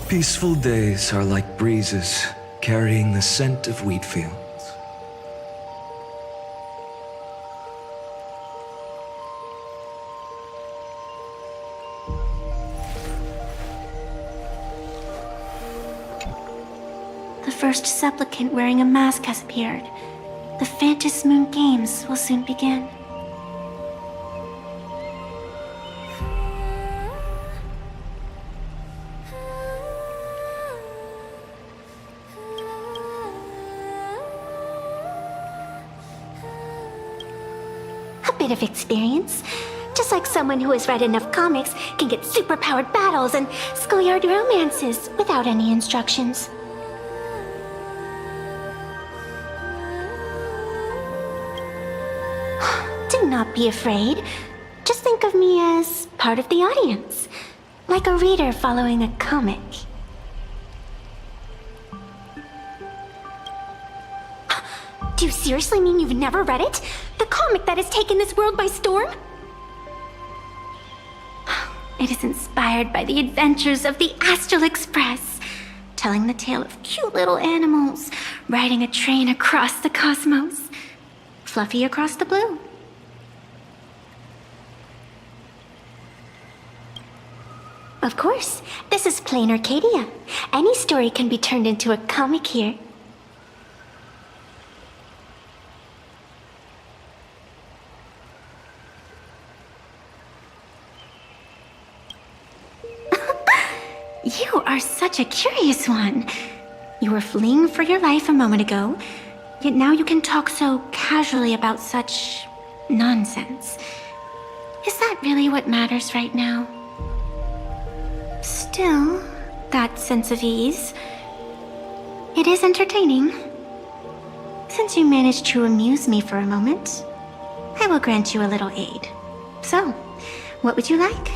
Peaceful days are like breezes, carrying the scent of wheat fields. The first supplicant wearing a mask has appeared. The Phantom Moon Games will soon begin. A bit of experience. Just like someone who has read enough comics can get superpowered battles and schoolyard romances without any instructions. Do not be afraid. Just think of me as part of the audience, like a reader following a comic. Do you seriously mean you've never read it? The comic that has taken this world by storm? It is inspired by the adventures of the Astral Express, telling the tale of cute little animals riding a train across the cosmos, fluffy across the blue. Of course, this is Planarcadia. Any story can be turned into a comic here. You are such a curious one. You were fleeing for your life a moment ago, yet now you can talk so casually about such nonsense. Is that really what matters right now? Still, that sense of ease, it is entertaining. Since you managed to amuse me for a moment, I will grant you a little aid. So, what would you like?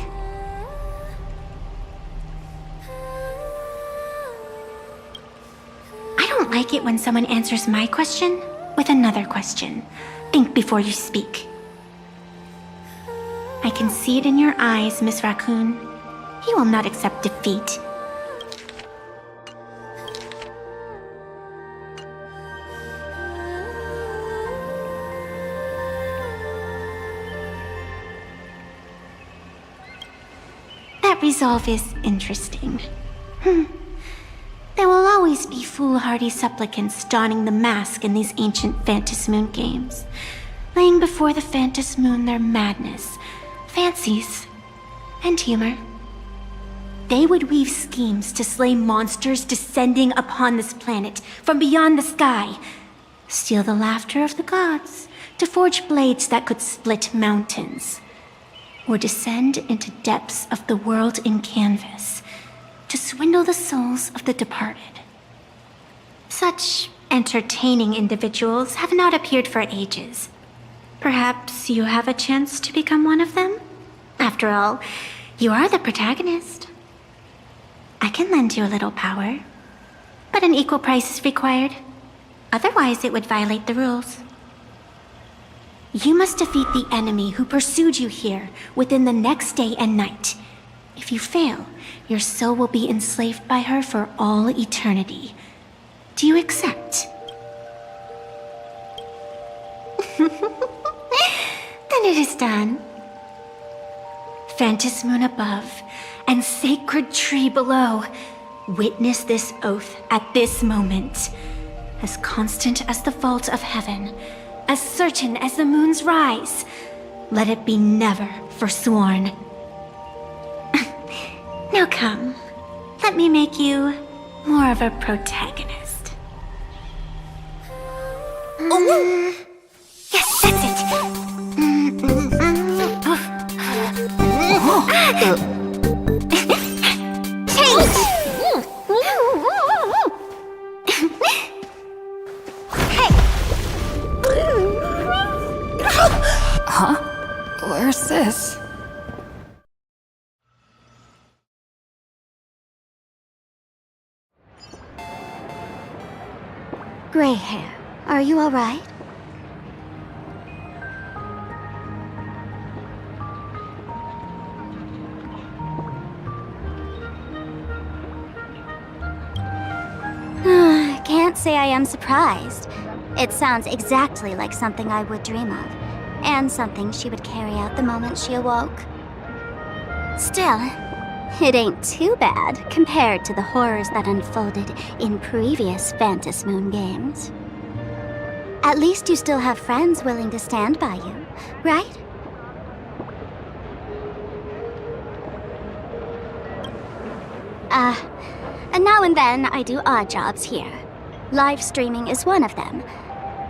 I don't like it when someone answers my question with another question. Think before you speak. I can see it in your eyes, Miss Raccoon. He will not accept defeat. That resolve is interesting. There will always be foolhardy supplicants donning the mask in these ancient Phantom Moon games, laying before the Phantom Moon their madness, fancies, and humor. They would weave schemes to slay monsters descending upon this planet from beyond the sky, steal the laughter of the gods to forge blades that could split mountains, or descend into depths of the world in canvas to swindle the souls of the departed. Such entertaining individuals have not appeared for ages. Perhaps you have a chance to become one of them? After all, you are the protagonist. I can lend you a little power, but an equal price is required. Otherwise, it would violate the rules. You must defeat the enemy who pursued you here within the next day and night. If you fail, your soul will be enslaved by her for all eternity. Do you accept? Then it is done. Phantom Moon above and sacred tree below, witness this oath at this moment. As constant as the vault of heaven, as certain as the moon's rise, let it be never forsworn. Now come, let me make you more of a protagonist. Yes, that's it. Huh? Where's this? Gray hair, are you all right? say I am surprised. It sounds exactly like something I would dream of, and something she would carry out the moment she awoke. Still, it ain't too bad compared to the horrors that unfolded in previous Phantom Moon games. At least you still have friends willing to stand by you, right? And now and then I do odd jobs here. Live streaming is one of them.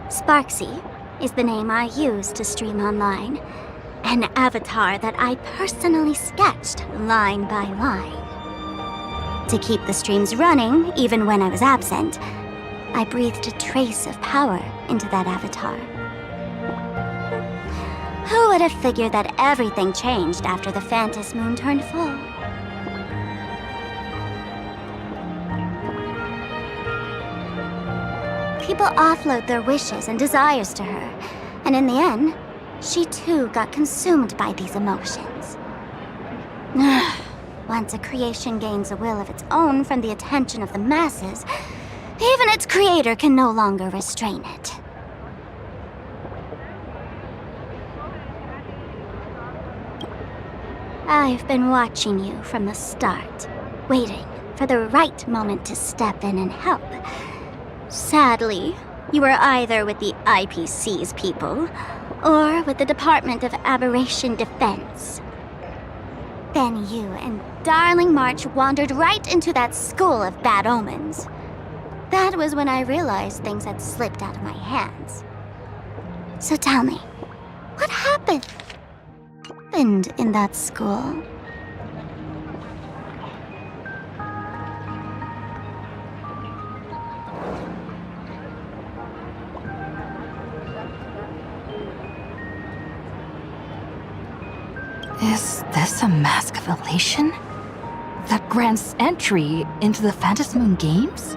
Sparksy is the name I use to stream online. An avatar that I personally sketched line by line. To keep the streams running, even when I was absent, I breathed a trace of power into that avatar. Who would have figured that everything changed after the Phantom Moon turned full? People offload their wishes and desires to her, and in the end, she too got consumed by these emotions. Once a creation gains a will of its own from the attention of the masses, even its creator can no longer restrain it. I've been watching you from the start, waiting for the right moment to step in and help. Sadly, you were either with the IPC's people, or with the Department of Aberration Defense. Then you and Darling March wandered right into that school of bad omens. That was when I realized things had slipped out of my hands. So tell me, what happened in that school? Is this a mask of elation? That grants entry into the Phantom Moon games?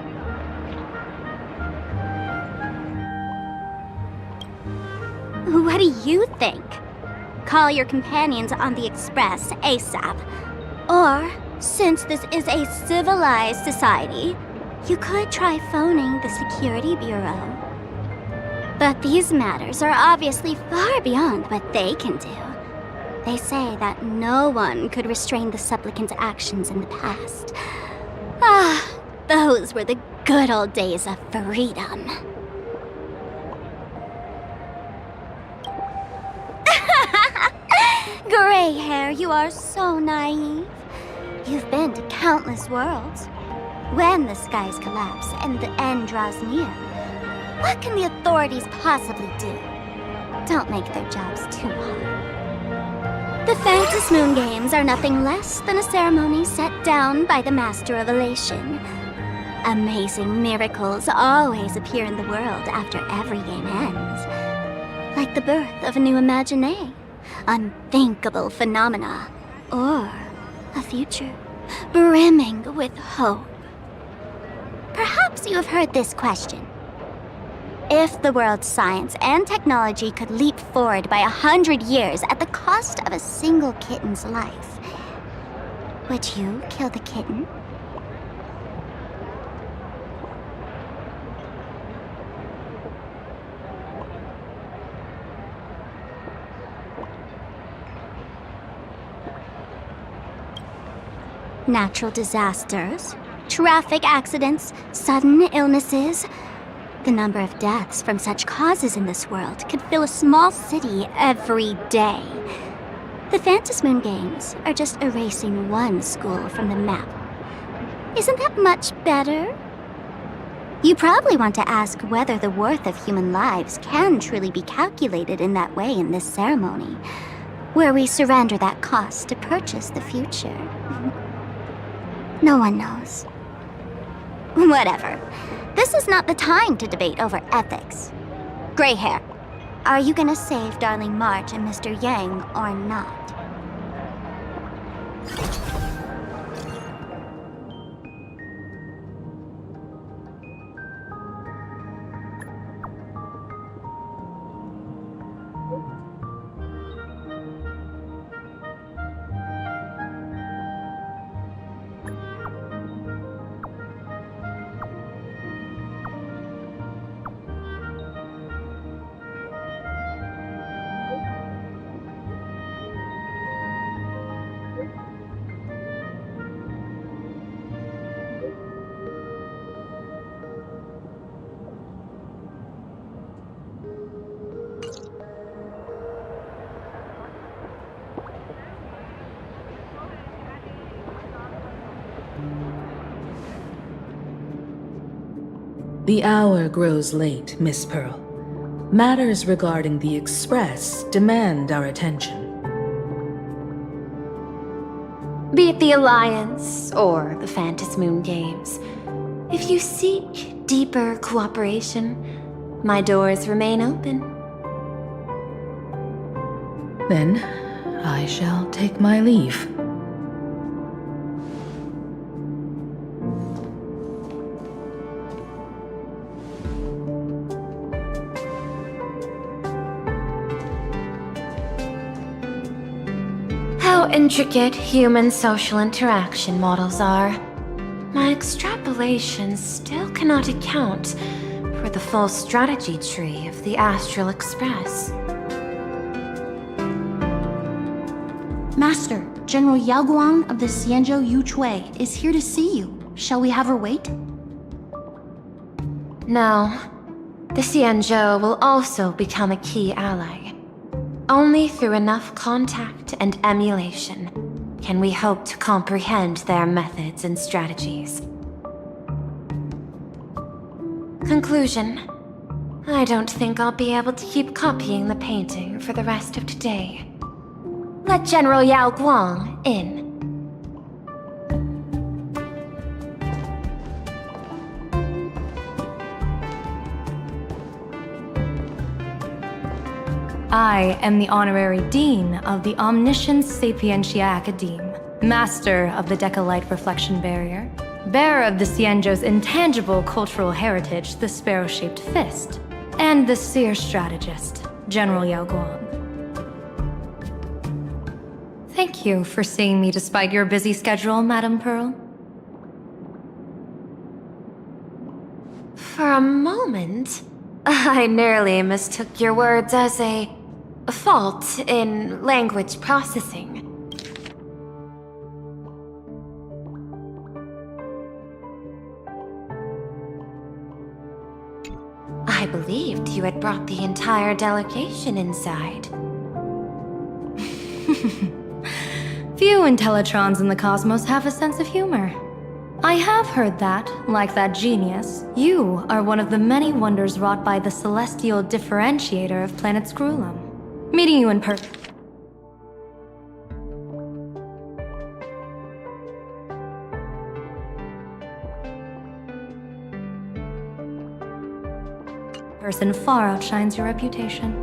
What do you think? Call your companions on the Express ASAP. Or, since this is a civilized society, you could try phoning the Security Bureau. But these matters are obviously far beyond what they can do. They say that no one could restrain the supplicant's actions in the past. Ah, those were the good old days of freedom. Gray hair, you are so naive. You've been to countless worlds. When the skies collapse and the end draws near, what can the authorities possibly do? Don't make their jobs too hard. The Phantom Moon Games are nothing less than a ceremony set down by the Master of Elation. Amazing miracles always appear in the world after every game ends. Like the birth of a new imaginé, unthinkable phenomena, or a future brimming with hope. Perhaps you have heard this question. If the world's science and technology could leap forward by 100 years at the cost of a single kitten's life, would you kill the kitten? Natural disasters, traffic accidents, sudden illnesses. The number of deaths from such causes in this world could fill a small city every day. The Phantom Moon Games are just erasing one school from the map. Isn't that much better? You probably want to ask whether the worth of human lives can truly be calculated in that way in this ceremony, where we surrender that cost to purchase the future. No one knows. Whatever. This is not the time to debate over ethics. Gray hair, are you gonna save Darling March and Mr. Yang or not? The hour grows late, Miss Pearl. Matters regarding the Express demand our attention. Be it the Alliance or the Phantasmoon Games, if you seek deeper cooperation, my doors remain open. Then, I shall take my leave. How intricate human social interaction models are. My extrapolations still cannot account for the full strategy tree of the Astral Express. Master, General Yao Guang of the Xianzhou Yuchui is here to see you. Shall we have her wait? No. The Xianzhou will also become a key ally. Only through enough contact and emulation can we hope to comprehend their methods and strategies. Conclusion. I don't think I'll be able to keep copying the painting for the rest of today. Let General Yao Guang in. I am the Honorary Dean of the Omniscience Sapientia Academe, Master of the Decalite Reflection Barrier, bearer of the Xianzhou's intangible cultural heritage, the Sparrow-Shaped Fist, and the Seer Strategist, General Yao Guang. Thank you for seeing me despite your busy schedule, Madame Pearl. For a moment, I nearly mistook your words as a fault in language processing. I believed you had brought the entire delegation inside. Few Intellitrons in the cosmos have a sense of humor. I have heard that, like that genius, you are one of the many wonders wrought by the celestial differentiator of planet Scrulum. Meeting you in person far outshines your reputation.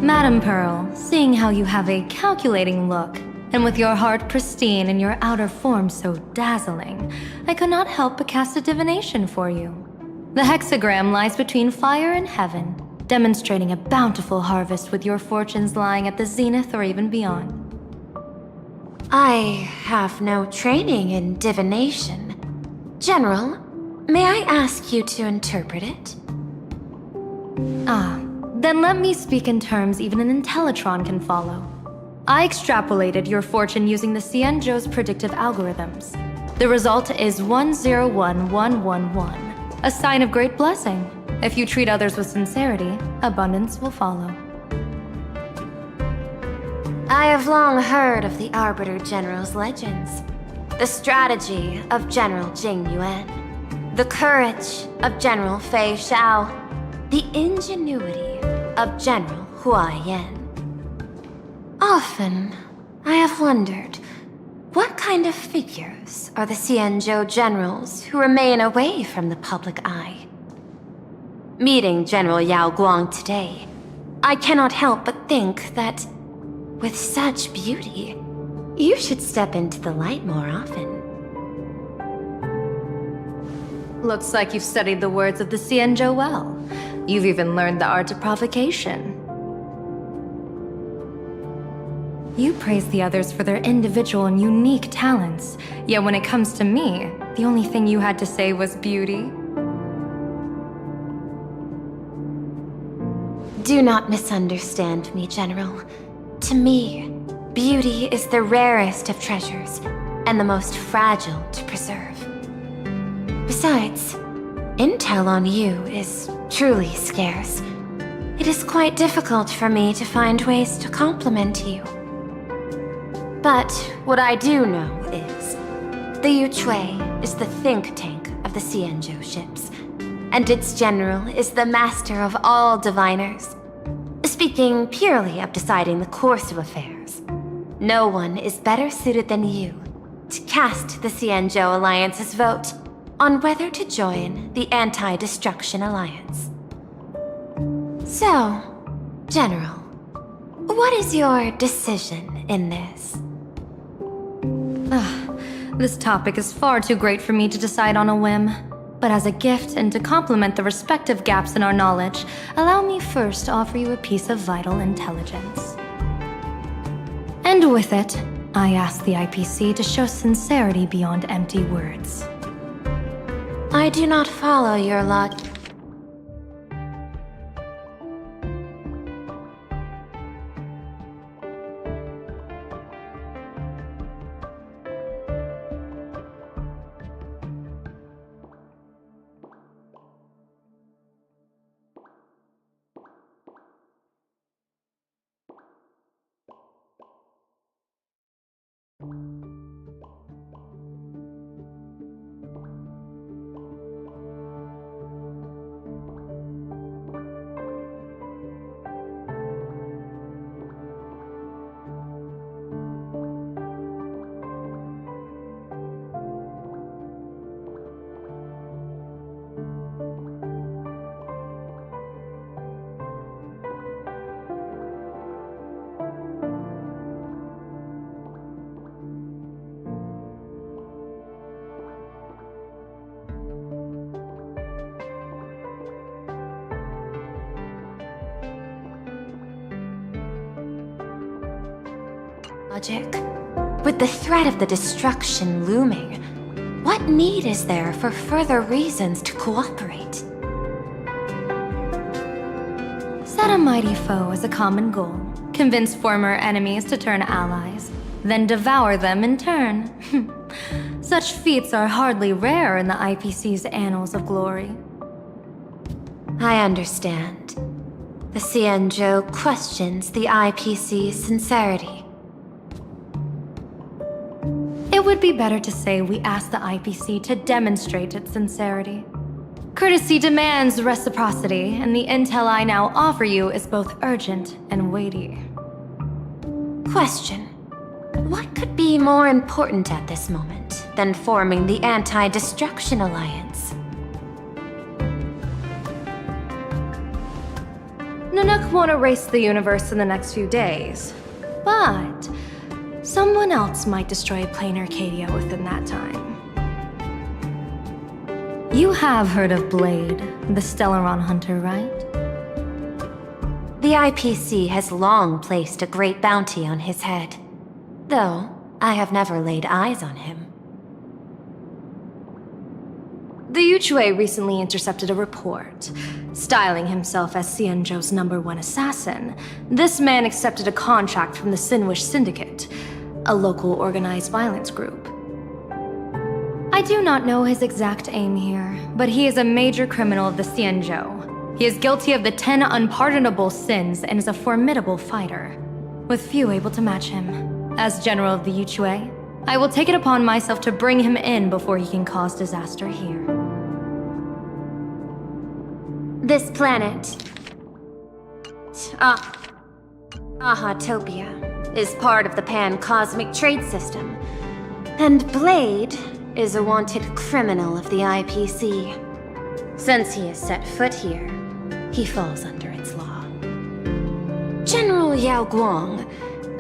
Madame Pearl, seeing how you have a calculating look, and with your heart pristine and your outer form so dazzling, I could not help but cast a divination for you. The hexagram lies between fire and heaven, demonstrating a bountiful harvest with your fortunes lying at the zenith or even beyond. I have no training in divination. General, may I ask you to interpret it? Then let me speak in terms even an Intellitron can follow. I extrapolated your fortune using the Xianzhou's predictive algorithms. The result is 101111, a sign of great blessing. If you treat others with sincerity, abundance will follow. I have long heard of the Arbiter General's legends. The strategy of General Jing Yuan. The courage of General Fei Xiao. The ingenuity of General Hua Yan. Often, I have wondered, what kind of figures are the Xianzhou generals who remain away from the public eye? Meeting General Yao Guang today, I cannot help but think that, with such beauty, you should step into the light more often. Looks like you've studied the words of the Xianzhou well. You've even learned the art of provocation. You praise the others for their individual and unique talents, yet when it comes to me, the only thing you had to say was beauty. Do not misunderstand me, General. To me, beauty is the rarest of treasures and the most fragile to preserve. Besides, intel on you is truly scarce. It is quite difficult for me to find ways to compliment you. But what I do know is, the Yuchue is the think tank of the Xianzhou ships, and its general is the master of all diviners. Speaking purely of deciding the course of affairs, no one is better suited than you to cast the Xianzhou Alliance's vote on whether to join the Anti-Destruction Alliance. So, General, what is your decision in this? This topic is far too great for me to decide on a whim. But as a gift and to complement the respective gaps in our knowledge, allow me first to offer you a piece of vital intelligence. And with it, I ask the IPC to show sincerity beyond empty words. I do not follow your logic. With the threat of the destruction looming, what need is there for further reasons to cooperate? Set a mighty foe as a common goal, convince former enemies to turn allies, then devour them in turn. Such feats are hardly rare in the IPC's annals of glory. I understand. The Xianzhou questions the IPC's sincerity. It would be better to say we ask the IPC to demonstrate its sincerity. Courtesy demands reciprocity, and the intel I now offer you is both urgent and weighty. Question. What could be more important at this moment than forming the Anti-Destruction Alliance? Nanook won't erase the universe in the next few days, but someone else might destroy Planarcadia within that time. You have heard of Blade, the Stellaron hunter, right? The IPC has long placed a great bounty on his head, though I have never laid eyes on him. The Yuchue recently intercepted a report. Styling himself as Xianzhou's #1 assassin, this man accepted a contract from the Sinwish Syndicate, a local organized violence group. I do not know his exact aim here, but he is a major criminal of the Xianzhou. He is guilty of the 10 unpardonable sins and is a formidable fighter, with few able to match him. As general of the Yuchue, I will take it upon myself to bring him in before he can cause disaster here. This planet, Ahatopia, is part of the pan-cosmic trade system, and Blade is a wanted criminal of the IPC. Since he has set foot here, he falls under its law. General Yao Guang,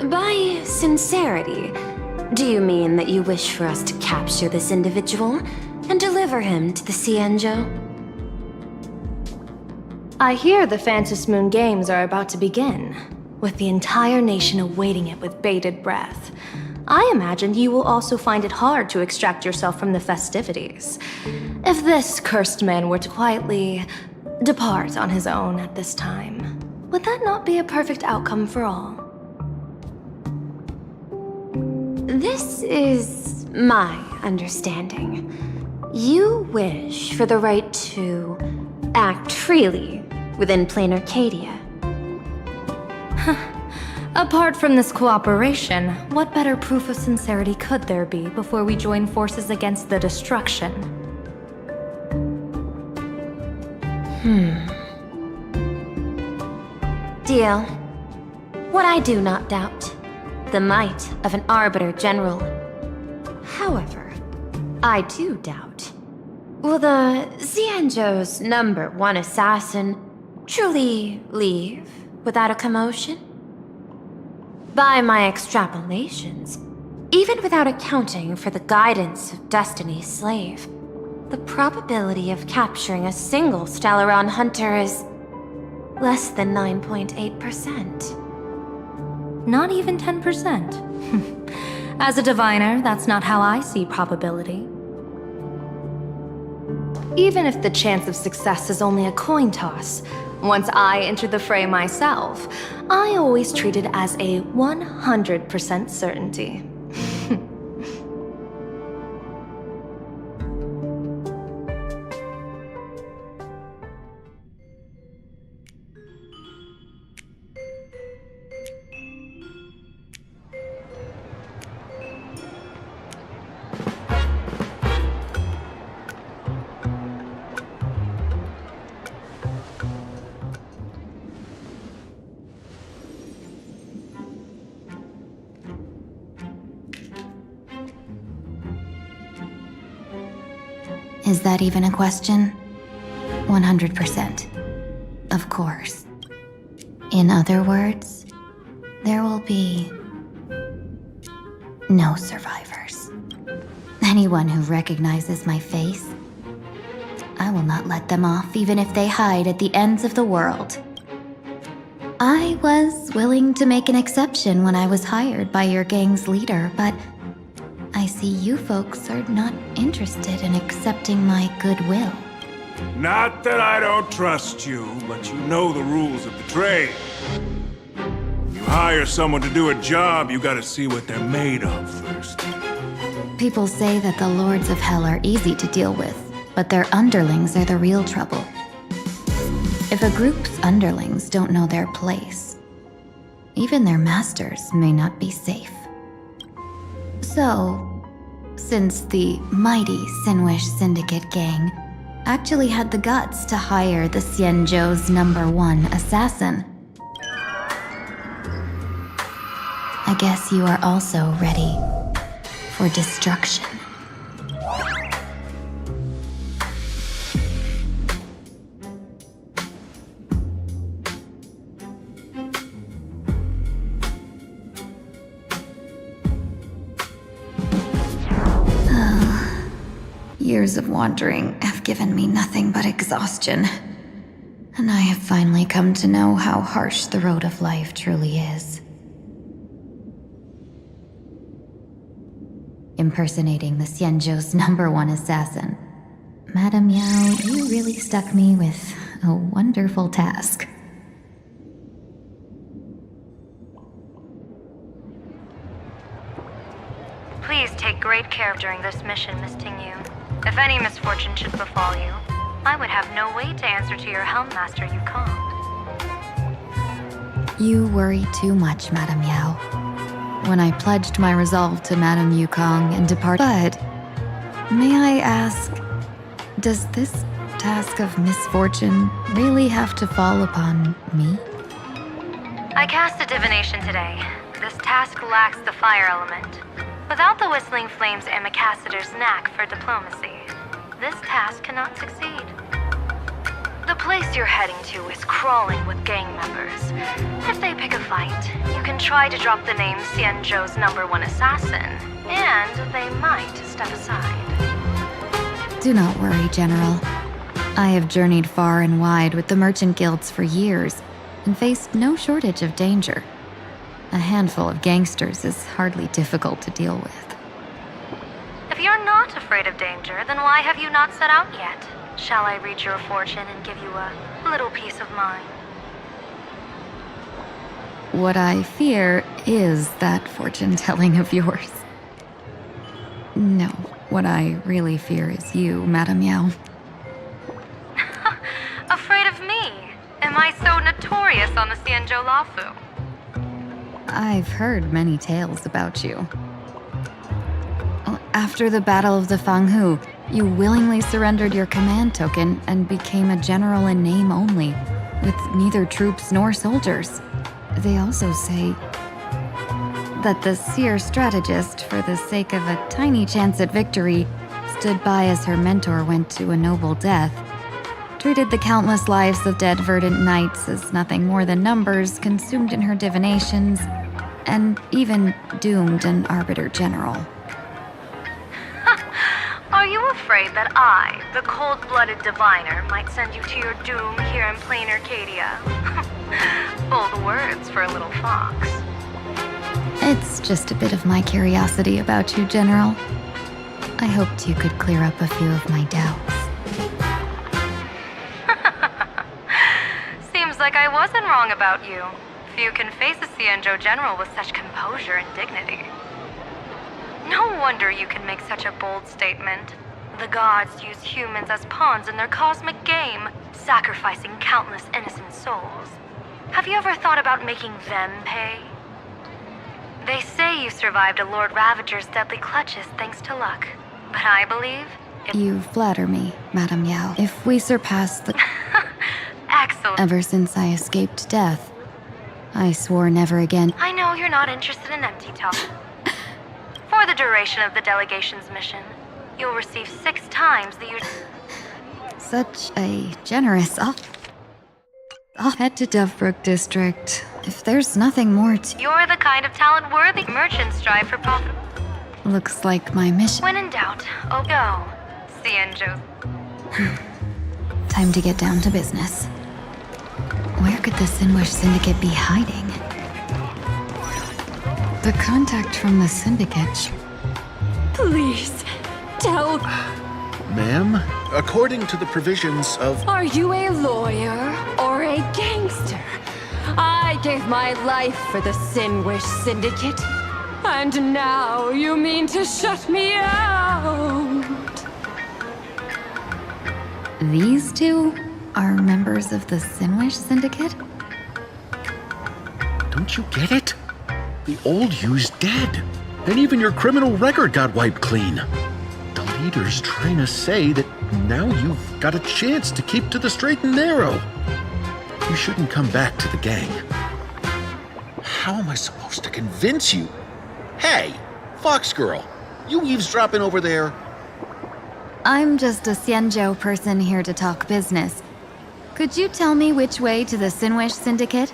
by sincerity, do you mean that you wish for us to capture this individual and deliver him to the Xianzhou? I hear the Phantom Moon Games are about to begin, with the entire nation awaiting it with bated breath. I imagine you will also find it hard to extract yourself from the festivities. If this cursed man were to quietly depart on his own at this time, would that not be a perfect outcome for all? This is my understanding. You wish for the right to act freely within Planarcadia. Apart from this cooperation, what better proof of sincerity could there be before we join forces against the destruction? Deal. What I do not doubt. The might of an Arbiter General. However, I do doubt. Will the Xianzhou's #1 assassin truly leave without a commotion? By my extrapolations, even without accounting for the guidance of Destiny's slave, the probability of capturing a single Stellaron hunter is less than 9.8%. Not even 10%. As a diviner, that's not how I see probability. Even if the chance of success is only a coin toss, once I enter the fray myself, I always treat it as a 100% certainty. Is that even a question? 100%. Of course. In other words, there will be no survivors. Anyone who recognizes my face, I will not let them off even if they hide at the ends of the world. I was willing to make an exception when I was hired by your gang's leader, but I see you folks are not interested in accepting my goodwill. Not that I don't trust you, but you know the rules of the trade. You hire someone to do a job, you gotta see what they're made of first. People say that the Lords of Hell are easy to deal with, but their underlings are the real trouble. If a group's underlings don't know their place, even their masters may not be safe. So, since the mighty Sinwish Syndicate gang actually had the guts to hire the Xianzhou's #1 assassin, I guess you are also ready for destruction. Years of wandering have given me nothing but exhaustion, and I have finally come to know how harsh the road of life truly is. Impersonating the Xianzhou's #1 assassin. Madame Yao, you really stuck me with a wonderful task. Please take great care during this mission, Miss Tingyu. If any misfortune should befall you, I would have no way to answer to your Helmmaster Yukong. You worry too much, Madame Yao. When I pledged my resolve to Madame Yukong and departed. But, may I ask, does this task of misfortune really have to fall upon me? I cast a divination today. This task lacks the fire element. Without the Whistling Flames Ambassador's knack for diplomacy, this task cannot succeed. The place you're heading to is crawling with gang members. If they pick a fight, you can try to drop the name Xianzhou's #1 assassin, and they might step aside. Do not worry, General. I have journeyed far and wide with the merchant guilds for years and faced no shortage of danger. A handful of gangsters is hardly difficult to deal with. If you're not afraid of danger, then why have you not set out yet? Shall I read your fortune and give you a little peace of mind? What I fear is that fortune-telling of yours. No, what I really fear is you, Madame Yao. Afraid of me? Am I so notorious on the Xianzhou Lafu? I've heard many tales about you. After the Battle of the Fanghu, you willingly surrendered your command token and became a general in name only, with neither troops nor soldiers. They also say that the seer strategist, for the sake of a tiny chance at victory, stood by as her mentor went to a noble death, treated the countless lives of dead verdant knights as nothing more than numbers consumed in her divinations, and even doomed an arbiter general. Are you afraid that I, the cold-blooded diviner, might send you to your doom here in Planarcadia? Bold words for a little fox. It's just a bit of my curiosity about you, General. I hoped you could clear up a few of my doubts. Seems like I wasn't wrong about you. Few can face a Cienjo general with such composure and dignity. No wonder you can make such a bold statement. The gods use humans as pawns in their cosmic game, sacrificing countless innocent souls. Have you ever thought about making them pay? They say you survived a Lord Ravager's deadly clutches thanks to luck. But I believe... You flatter me, Madame Yao. If we surpass the... Excellent. Ever since I escaped death, I swore never again... I know you're not interested in empty talk. For the duration of the delegation's mission, you'll receive 6 times the usual... Such a generous I'll head to Dovebrook District. If there's nothing more to... You're the kind of talent worthy merchants strive for profit. Looks like my mission... When in doubt, oh go. Cienjo. Time to get down to business. Where could the Sinwish Syndicate be hiding? The contact from the Syndicate... Please, tell... Ma'am, according to the provisions of... Are you a lawyer or a gangster? I gave my life for the Sinwish Syndicate. And now you mean to shut me out? These two are members of the Sinwish Syndicate? Don't you get it? The old you's dead. And even your criminal record got wiped clean. The leader's trying to say that now you've got a chance to keep to the straight and narrow. You shouldn't come back to the gang. How am I supposed to convince you? Hey, Fox Girl, you eavesdropping over there? I'm just a Cienjo person here to talk business. Could you tell me which way to the Sinwish Syndicate?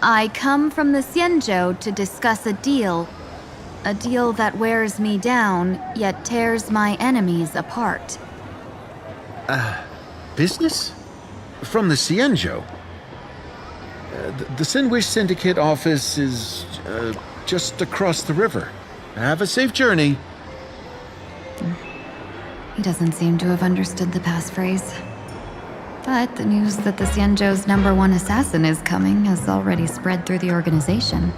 I come from the Cienjo to discuss a deal. A deal that wears me down, yet tears my enemies apart. Business? From the Cienjo? The Sinwish Syndicate office is just across the river. Have a safe journey. He doesn't seem to have understood the passphrase. But the news that the Cienjo's #1 assassin is coming has already spread through the organization.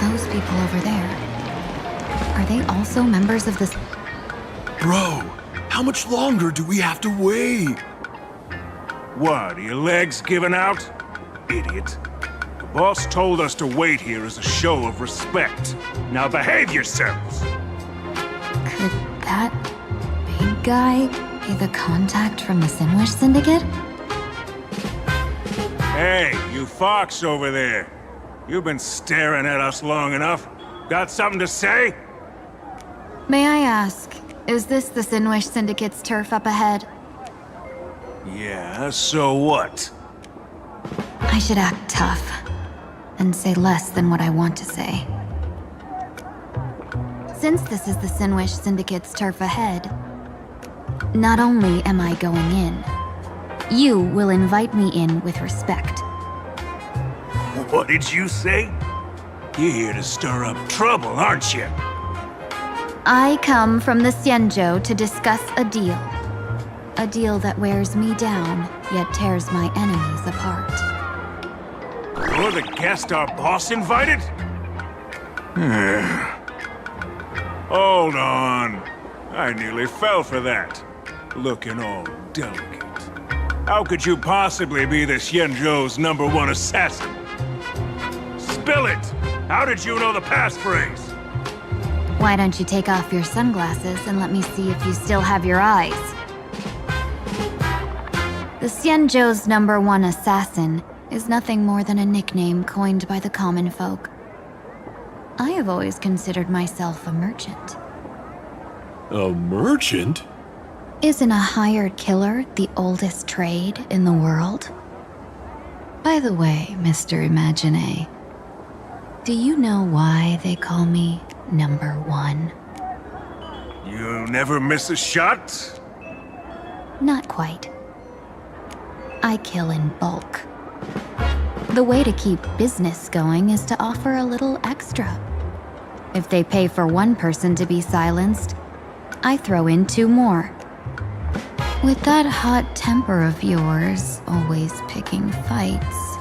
Those people over there, are they also members of this? Bro, how much longer do we have to wait? What, are your legs giving out? Idiot. The boss told us to wait here as a show of respect. Now behave yourselves! Could that big guy be the contact from the Sinwish Syndicate? Hey, you fox over there. You've been staring at us long enough. Got something to say? May I ask, is this the Sinwish Syndicate's turf up ahead? Yeah, so what? I should act tough and say less than what I want to say. Since this is the Sinwish Syndicate's turf ahead, not only am I going in, you will invite me in with respect. What did you say? You're here to stir up trouble, aren't you? I come from the Xianzhou to discuss a deal. A deal that wears me down, yet tears my enemies apart. You're the guest our boss invited? Hold on. I nearly fell for that. Looking all delicate. How could you possibly be the Xianzhou's #1 assassin? Spill it! How did you know the passphrase? Why don't you take off your sunglasses and let me see if you still have your eyes? The Xianzhou's #1 assassin is nothing more than a nickname coined by the common folk. I have always considered myself a merchant. A merchant? Isn't a hired killer the oldest trade in the world? By the way, Mr. Imagine, do you know why they call me #1? You never miss a shot? Not quite. I kill in bulk. The way to keep business going is to offer a little extra. If they pay for one person to be silenced, I throw in 2 more. With that hot temper of yours, always picking fights,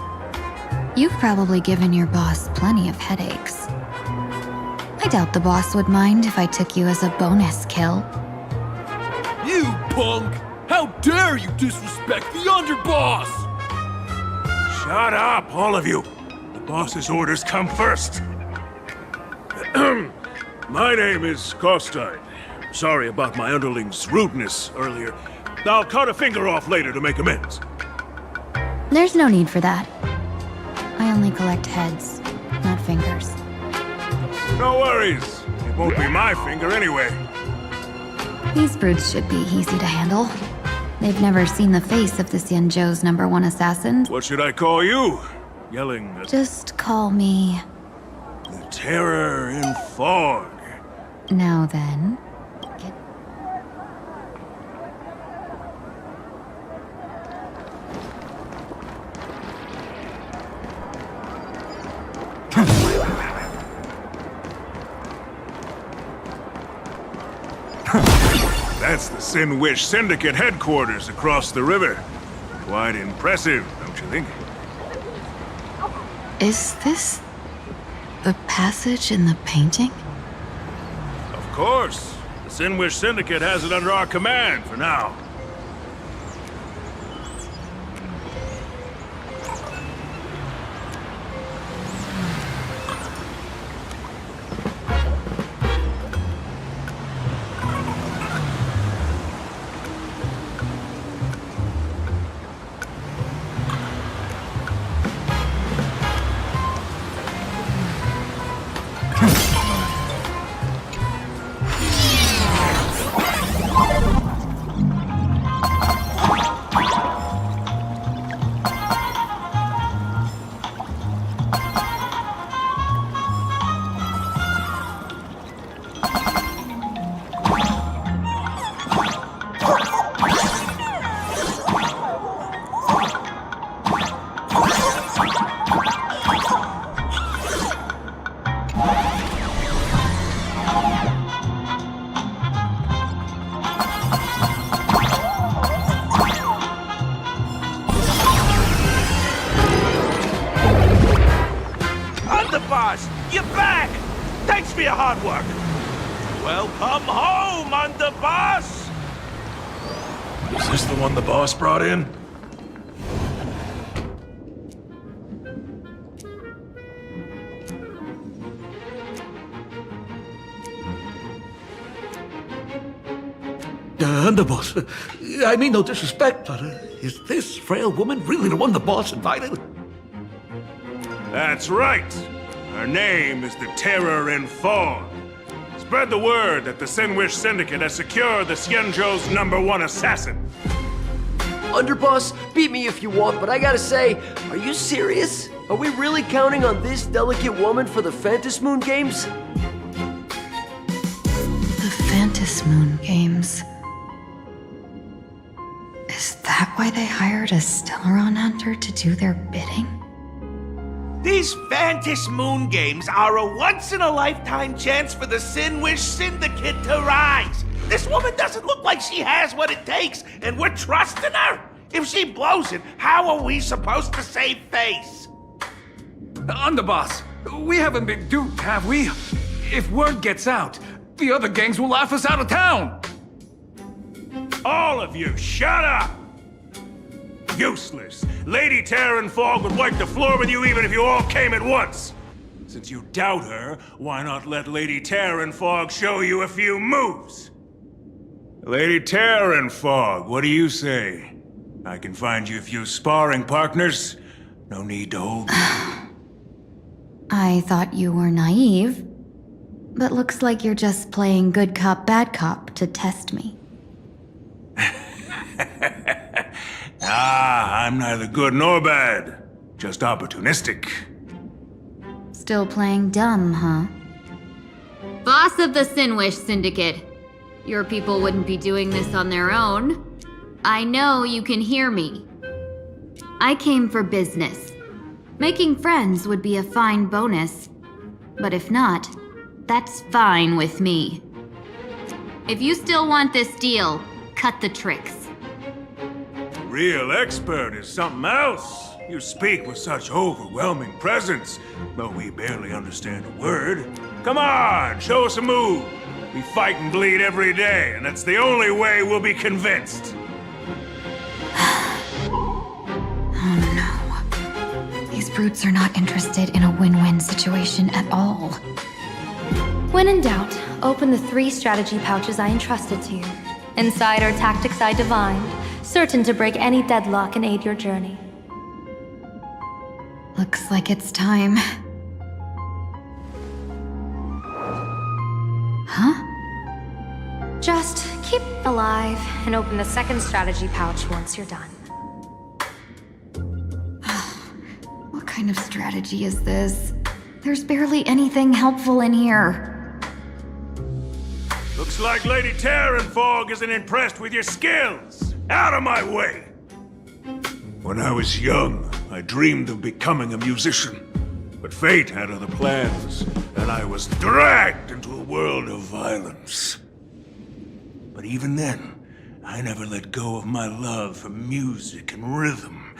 you've probably given your boss plenty of headaches. I doubt the boss would mind if I took you as a bonus kill. You punk! How dare you disrespect the underboss! Shut up, all of you. The boss's orders come first. My name is Kostine. Sorry about my underling's rudeness earlier. I'll cut a finger off later to make amends. There's no need for that. I only collect heads, not fingers. No worries. It won't be my finger anyway. These brutes should be easy to handle. They've never seen the face of the Xianzhou's #1 assassin. What should I call you? Yelling at Just call me... the terror in fog. Now then... That's the Sinwish Syndicate headquarters across the river. Quite impressive, don't you think? Is this... the passage in the painting? Of course. The Sinwish Syndicate has it under our command for now. You're back! Thanks for your hard work! Welcome home, underboss! Is this the one the boss brought in? Underboss, I mean no disrespect, but is this frail woman really the one the boss invited? That's right. Her name is the Terror in Fog. Spread the word that the Sinwish Syndicate has secured the Xianzhou's #1 assassin. Underboss, beat me if you want, but I gotta say, are you serious? Are we really counting on this delicate woman for the Phantasmoon Games? The Phantasmoon Games. Is that why they hired a Stellaron hunter to do their bidding? These Fantas Moon games are a once-in-a-lifetime chance for the Sinwish Syndicate to rise. This woman doesn't look like she has what it takes, and we're trusting her. If she blows it, how are we supposed to save face? Underboss, we haven't been duped, have we? If word gets out, the other gangs will laugh us out of town. All of you, shut up! Useless. Lady Terran Fog would wipe the floor with you even if you all came at once. Since you doubt her, why not let Lady Terran Fog show you a few moves? Lady Terran Fog, what do you say? I can find you a few sparring partners. No need to hold me. I thought you were naive, but looks like you're just playing good cop, bad cop to test me. I'm neither good nor bad. Just opportunistic. Still playing dumb, huh? Boss of the Sinwish Syndicate. Your people wouldn't be doing this on their own. I know you can hear me. I came for business. Making friends would be a fine bonus. But if not, that's fine with me. If you still want this deal, cut the tricks. Real expert is something else. You speak with such overwhelming presence, though we barely understand a word. Come on, show us a move. We fight and bleed every day, and that's the only way we'll be convinced. Oh no. These brutes are not interested in a win-win situation at all. When in doubt, open the 3 strategy pouches I entrusted to you. Inside are tactics I divined, certain to break any deadlock and aid your journey. Looks like it's time. Huh? Just keep alive and open the 2nd strategy pouch once you're done. What kind of strategy is this? There's barely anything helpful in here. Looks like Lady Terran Fog isn't impressed with your skills. Out of my way! When I was young, I dreamed of becoming a musician. But fate had other plans, and I was dragged into a world of violence. But even then, I never let go of my love for music and rhythm.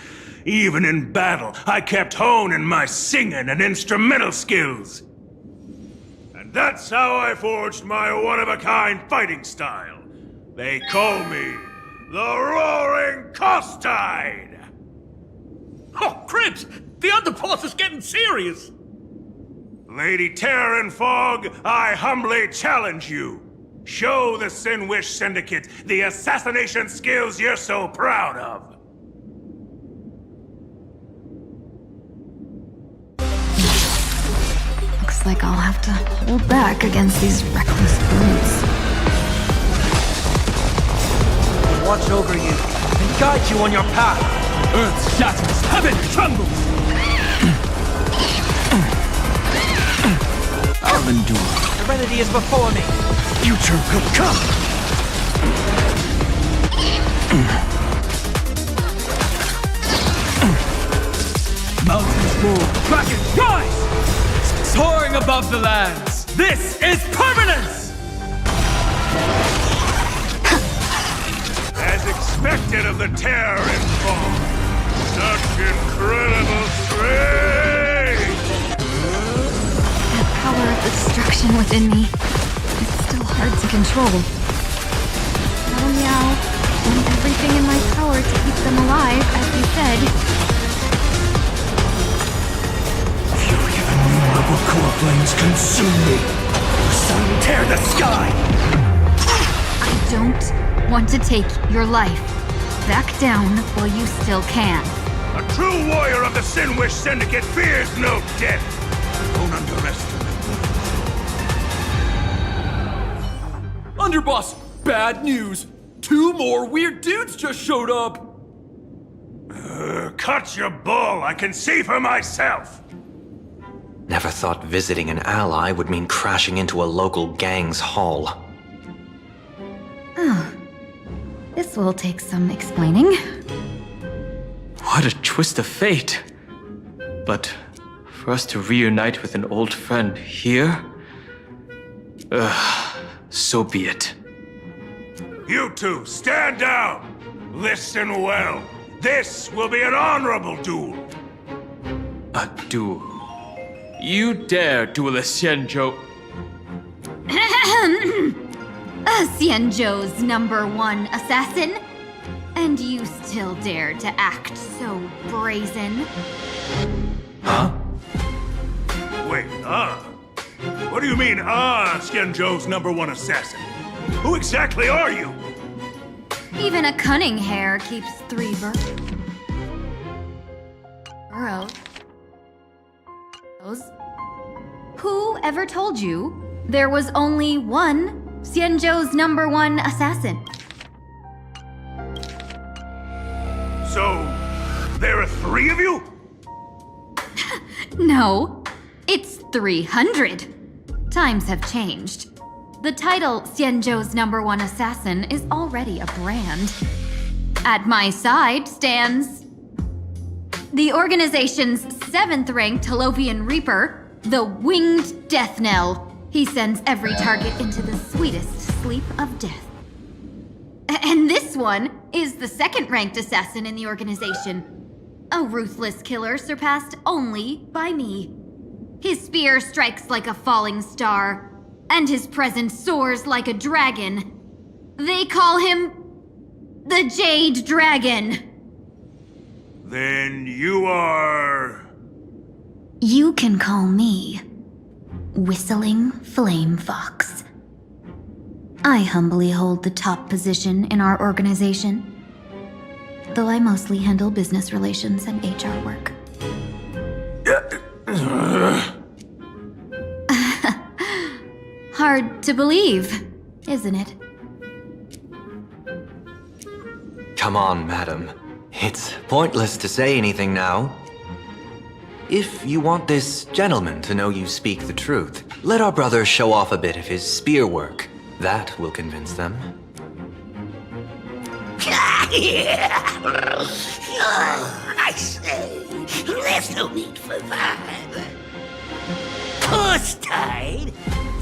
Even in battle, I kept honing my singing and instrumental skills. And that's how I forged my one-of-a-kind fighting style. They call me the Roaring Costide! Oh, Cribs! The underboss is getting serious! Lady Terran Fog, I humbly challenge you. Show the Sinwish Syndicate the assassination skills you're so proud of. Looks like I'll have to hold back against these reckless brutes. Watch over you and guide you on your path. Earth shatters, heaven trembles. I'll endure. The remedy is before me. Future will come. Mountains move, dragons rise! Soaring above the lands, this is permanence! As expected of the Terran Fog. Such incredible strength! That power of destruction within me. It's still hard to control. Oh yeah, doing everything in my power to keep them alive, as you said. Fury of innumerable core flames consume me. The sun tear the sky! I don't want to take your life. Back down while you still can. A true warrior of the Sinwish Syndicate fears no death. Don't underestimate me. Underboss, bad news! 2 more weird dudes just showed up! Cut your bull, I can see for myself! Never thought visiting an ally would mean crashing into a local gang's hall. Oh. This will take some explaining. What a twist of fate. But For us to reunite with an old friend here? So be it. You two, stand down! Listen well. This will be an honorable duel. A duel? You dare duel a Xianzhou? Xianzhou's #1 assassin? And you still dare to act so brazen? Huh? Wait, What do you mean, Xianzhou's #1 assassin? Who exactly are you? Even a cunning hare keeps 3 burrows. Who ever told you there was only one Xianzhou's #1 assassin? So, there are 3 of you? No, it's 300. Times have changed. The title Xianzhou's #1 assassin is already a brand. At my side stands the organization's 7th-ranked Talovian Reaper, the Winged Death Knell. He sends every target into the sweetest sleep of death. And this one is the 2nd-ranked assassin in the organization, a ruthless killer surpassed only by me. His spear strikes like a falling star, and his presence soars like a dragon. They call him the Jade Dragon. Then you are... You can call me Whistling Flame Fox. I humbly hold the top position in our organization, though I mostly handle business relations and HR work. Hard to believe, isn't it? Come on, madam. It's pointless to say anything now. If you want this gentleman to know you speak the truth, let our brother show off a bit of his spear work. That will convince them. I say, there's no need for that. Course tied.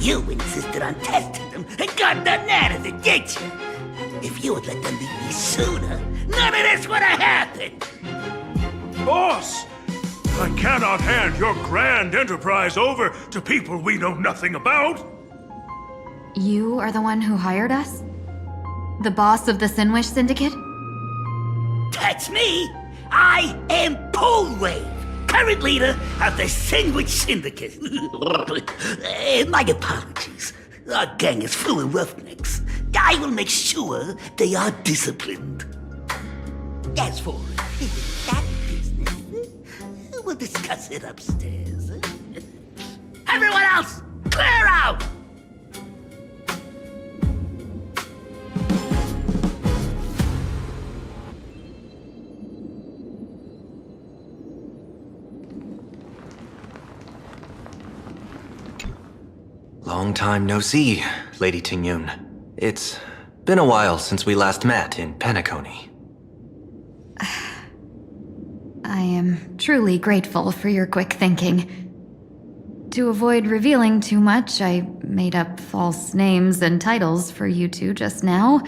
You insisted on testing them and got nothing out of it, did you? If you had let them beat me sooner, none of this would have happened. Boss! I cannot hand your grand enterprise over to people we know nothing about. You are the one who hired us? The boss of the Sinwish Syndicate? That's me. I am Polewave, current leader of the Sandwich Syndicate. My apologies. Our gang is full of roughnecks. I will make sure they are disciplined. As for that business, we'll discuss it upstairs. Everyone else, clear out! Long time no see, Lady Tingyun. It's been a while since we last met in Penacony. I am truly grateful for your quick thinking. To avoid revealing too much, I made up false names and titles for you two just now.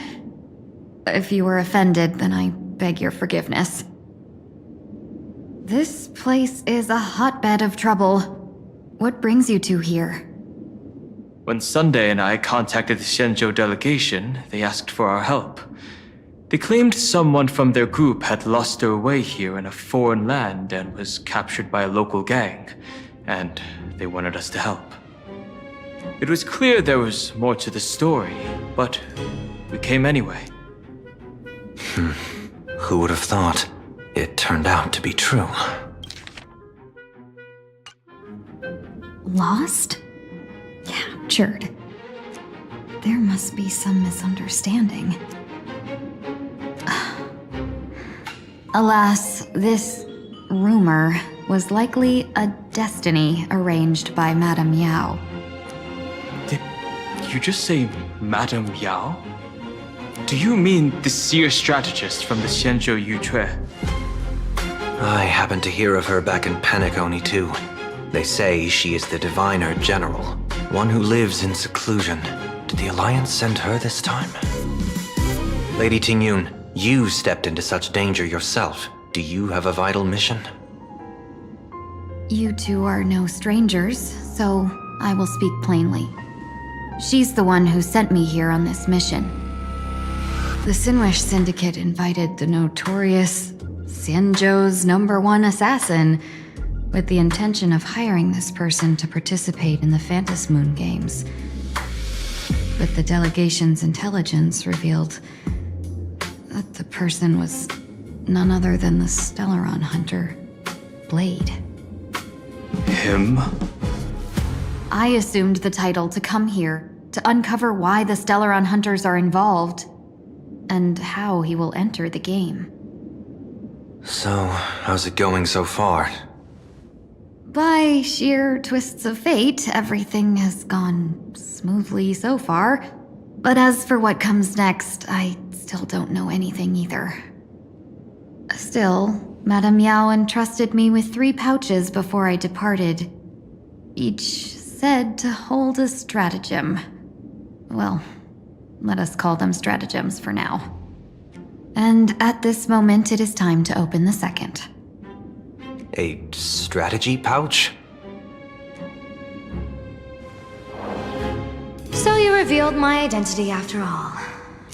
If you were offended, then I beg your forgiveness. This place is a hotbed of trouble. What brings you two here? When Sunday and I contacted the Xianzhou delegation, they asked for our help. They claimed someone from their group had lost their way here in a foreign land and was captured by a local gang, and they wanted us to help. It was clear there was more to the story, but we came anyway. Who would have thought? It turned out to be true. Lost? Captured. There must be some misunderstanding. Alas, this rumor was likely a destiny arranged by Madame Yao. Did you just say Madame Yao? Do you mean the seer strategist from the Xianzhou Yutue? I happened to hear of her back in Penacony too. They say she is the Diviner General, one who lives in seclusion. Did the Alliance send her this time? Lady Tingyun, you stepped into such danger yourself. Do you have a vital mission? You two are no strangers, so I will speak plainly. She's the one who sent me here on this mission. The Sinwish Syndicate invited the notorious Xianzhou's #1 assassin with the intention of hiring this person to participate in the Phantasmoon Games. But the delegation's intelligence revealed that the person was none other than the Stellaron hunter, Blade. Him? I assumed the title to come here to uncover why the Stellaron hunters are involved and how he will enter the game. So, how's it going so far? By sheer twists of fate, everything has gone smoothly so far. But as for what comes next, I still don't know anything either. Still, Madame Yao entrusted me with 3 pouches before I departed. Each said to hold a stratagem. Well, let us call them stratagems for now. And at this moment, it is time to open the second. A strategy pouch? So you revealed my identity after all.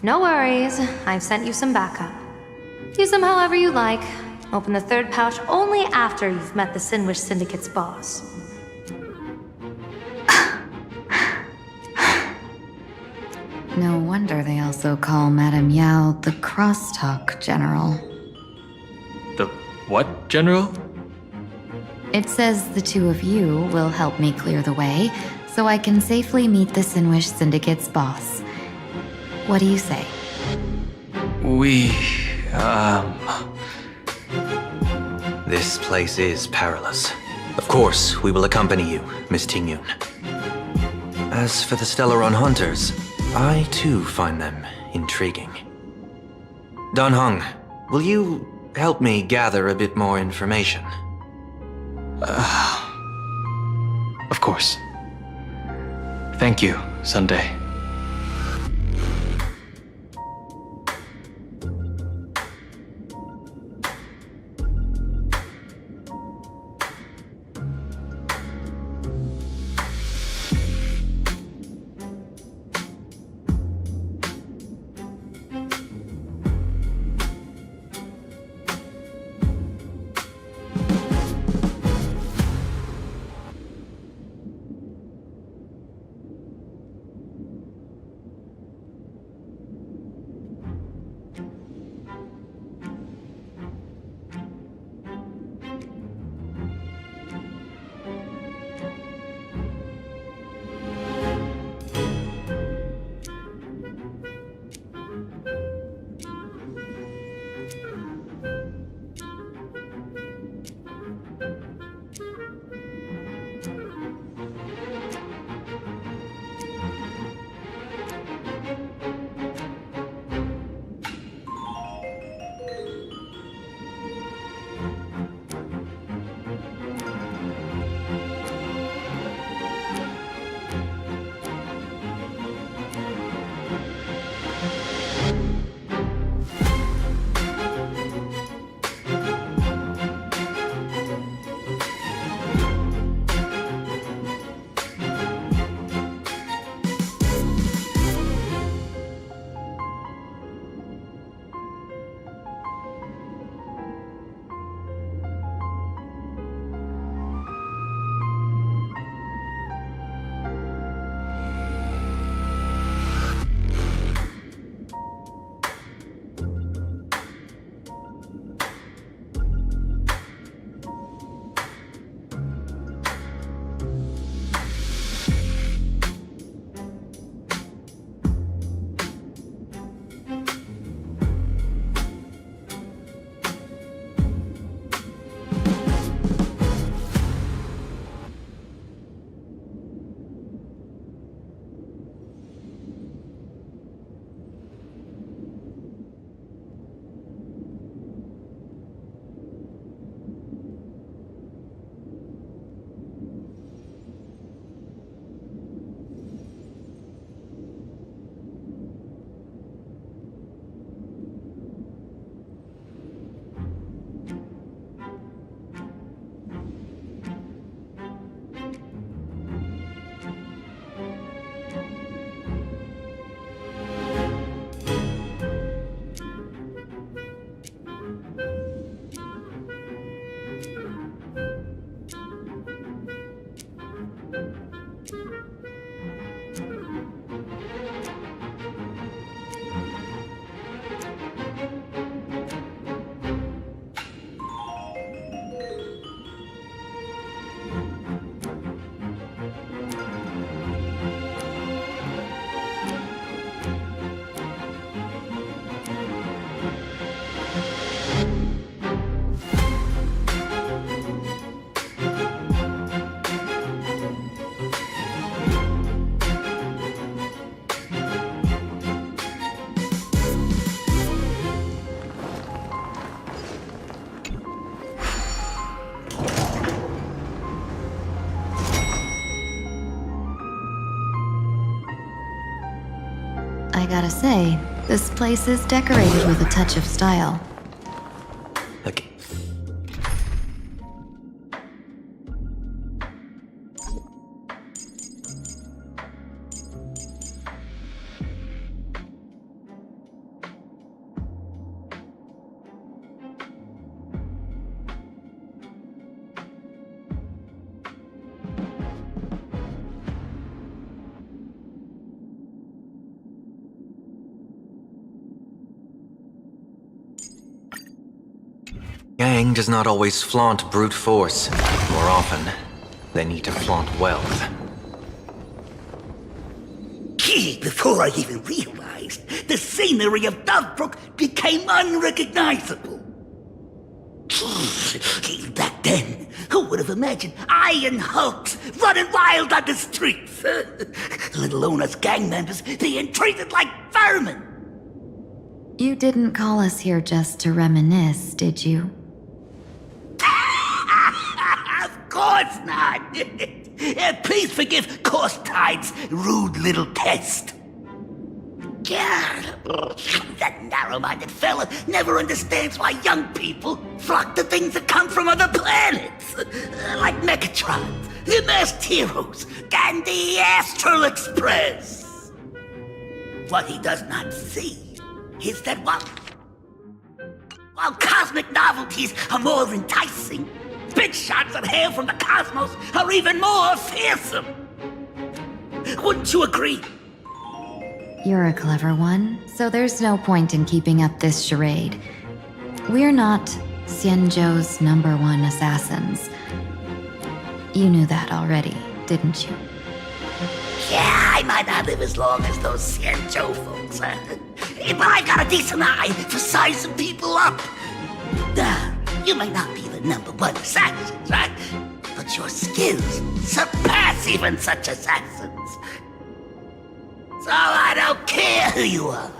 No worries, I've sent you some backup. Use them however you like. Open the 3rd pouch only after you've met the Sinwish Syndicate's boss. No wonder they also call Madame Yao the Crosstalk General. The what, General? It says the 2 of you will help me clear the way, so I can safely meet the Sinwish Syndicate's boss. What do you say? This place is perilous. Of course, we will accompany you, Miss Tingyun. As for the Stellaron hunters, I too find them intriguing. Dan Heng, will you help me gather a bit more information? Of course. Thank you, Sunday. I gotta say, this place is decorated with a touch of style. Okay. Gang does not always flaunt brute force. More often, they need to flaunt wealth. Gee, before I even realized, the scenery of Dovebrook became unrecognizable. Gee, back then, who would have imagined iron hulks running wild on the streets? Let alone us gang members being treated like vermin. You didn't call us here just to reminisce, did you? Of course not. Please forgive Course Tide's rude little test. God, that narrow-minded fella never understands why young people flock to things that come from other planets. Like Megatron, the Masked Heroes, and the Astral Express. What he does not see is that while cosmic novelties are more enticing, big shots that hail from the cosmos are even more fearsome. Wouldn't you agree? You're a clever one, so there's no point in keeping up this charade. We're not Xianzhou's #1 assassins. You knew that already, didn't you? Yeah, I might not live as long as those Xianzhou folks, but I've got a decent eye for sizing people up. Now, you may not be the #1 assassin, right? But your skills surpass even such assassins. So I don't care who you are.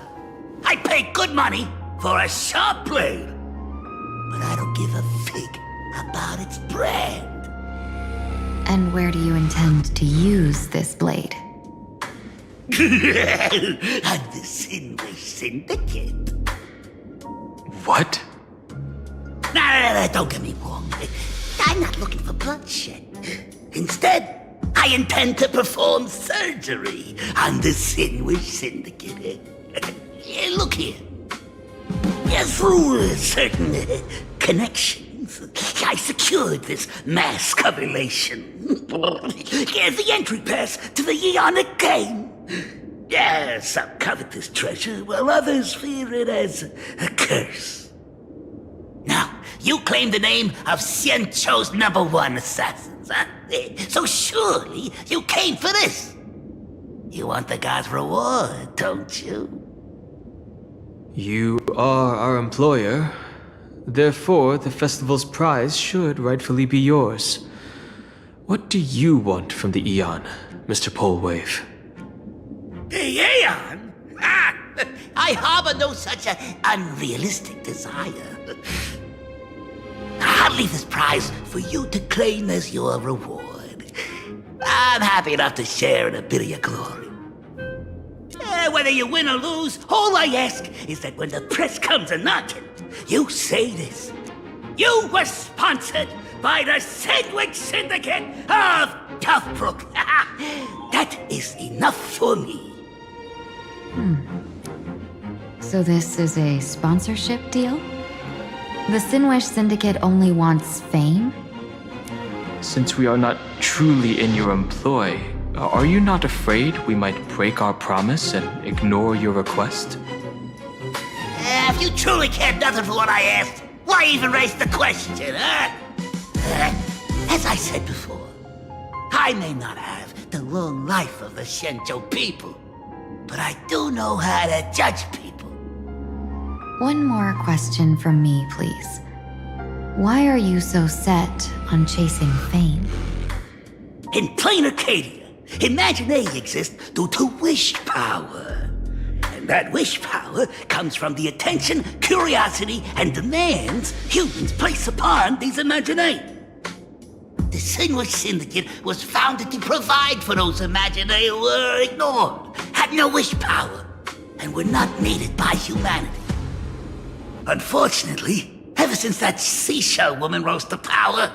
I pay good money for a sharp blade. But I don't give a fig about its brand. And where do you intend to use this blade? On the Sinwish Syndicate. What? No, don't get me wrong. I'm not looking for bloodshed. Instead, I intend to perform surgery on the Sinwish Syndicate. Look here. Through certain connections, I secured this mass correlation. The entry pass to the Eonic game. Some covet this treasure, while others fear it as a curse. Now, you claim the name of Xianzhou's #1 assassins, huh? So surely you came for this. You want the god's reward, don't you? You are our employer. Therefore, the festival's prize should rightfully be yours. What do you want from the Eon, Mr. Polewave? The Aeon? I harbor no such unrealistic desire. I'll leave this prize for you to claim as your reward. I'm happy enough to share in a bit of your glory. Whether you win or lose, all I ask is that when the press comes a-knocking, you say this. You were sponsored by the Sandwich Syndicate of Dovebrook. That is enough for me. So this is a sponsorship deal? The Sinwish Syndicate only wants fame? since we are not truly in your employ, are you not afraid we might break our promise and ignore your request? If you truly cared nothing for what I asked, why even raise the question, huh? As I said before, I may not have the long life of the Shenzhou people, but I do know how to judge people. One more question from me, please. Why are you so set on chasing fame? In Planarcadia, imagination exists due to wish power. And that wish power comes from the attention, curiosity, and demands humans place upon these imaginations. The Sinwish Syndicate was founded to provide for those imaginae who were ignored, had no wish power, and were not needed by humanity. Unfortunately, ever since that seashell woman rose to power,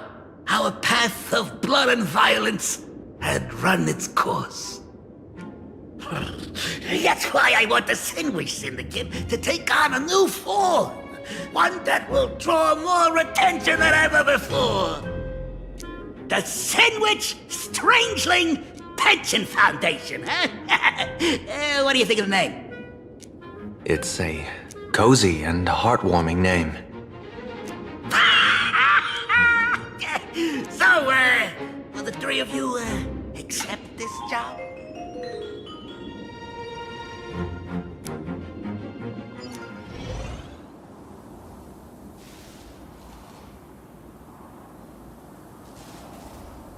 our path of blood and violence had run its course. That's why I want the Sinwish Syndicate to take on a new form, one that will draw more attention than ever before. The Sinwich Strangeling Pension Foundation, huh? What do you think of the name? It's a cozy and heartwarming name. So, will the three of you, accept this job?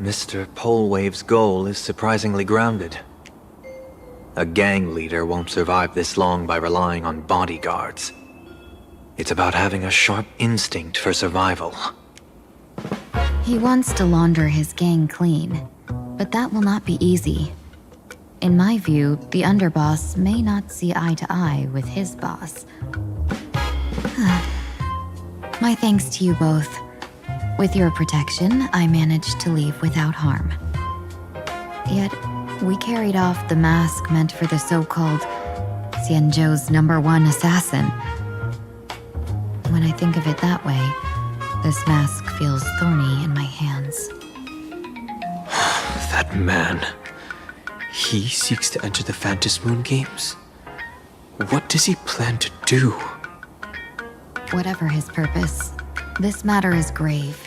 Mr. Polewave's goal is surprisingly grounded. A gang leader won't survive this long by relying on bodyguards. It's about having a sharp instinct for survival. He wants to launder his gang clean, but that will not be easy. In my view, the underboss may not see eye to eye with his boss. My thanks to you both. With your protection, I managed to leave without harm. Yet, we carried off the mask meant for the so-called Xianzhou's #1 assassin. When I think of it that way, this mask feels thorny in my hands. That man. He seeks to enter the Phantasmoon Games? What does he plan to do? Whatever his purpose, this matter is grave.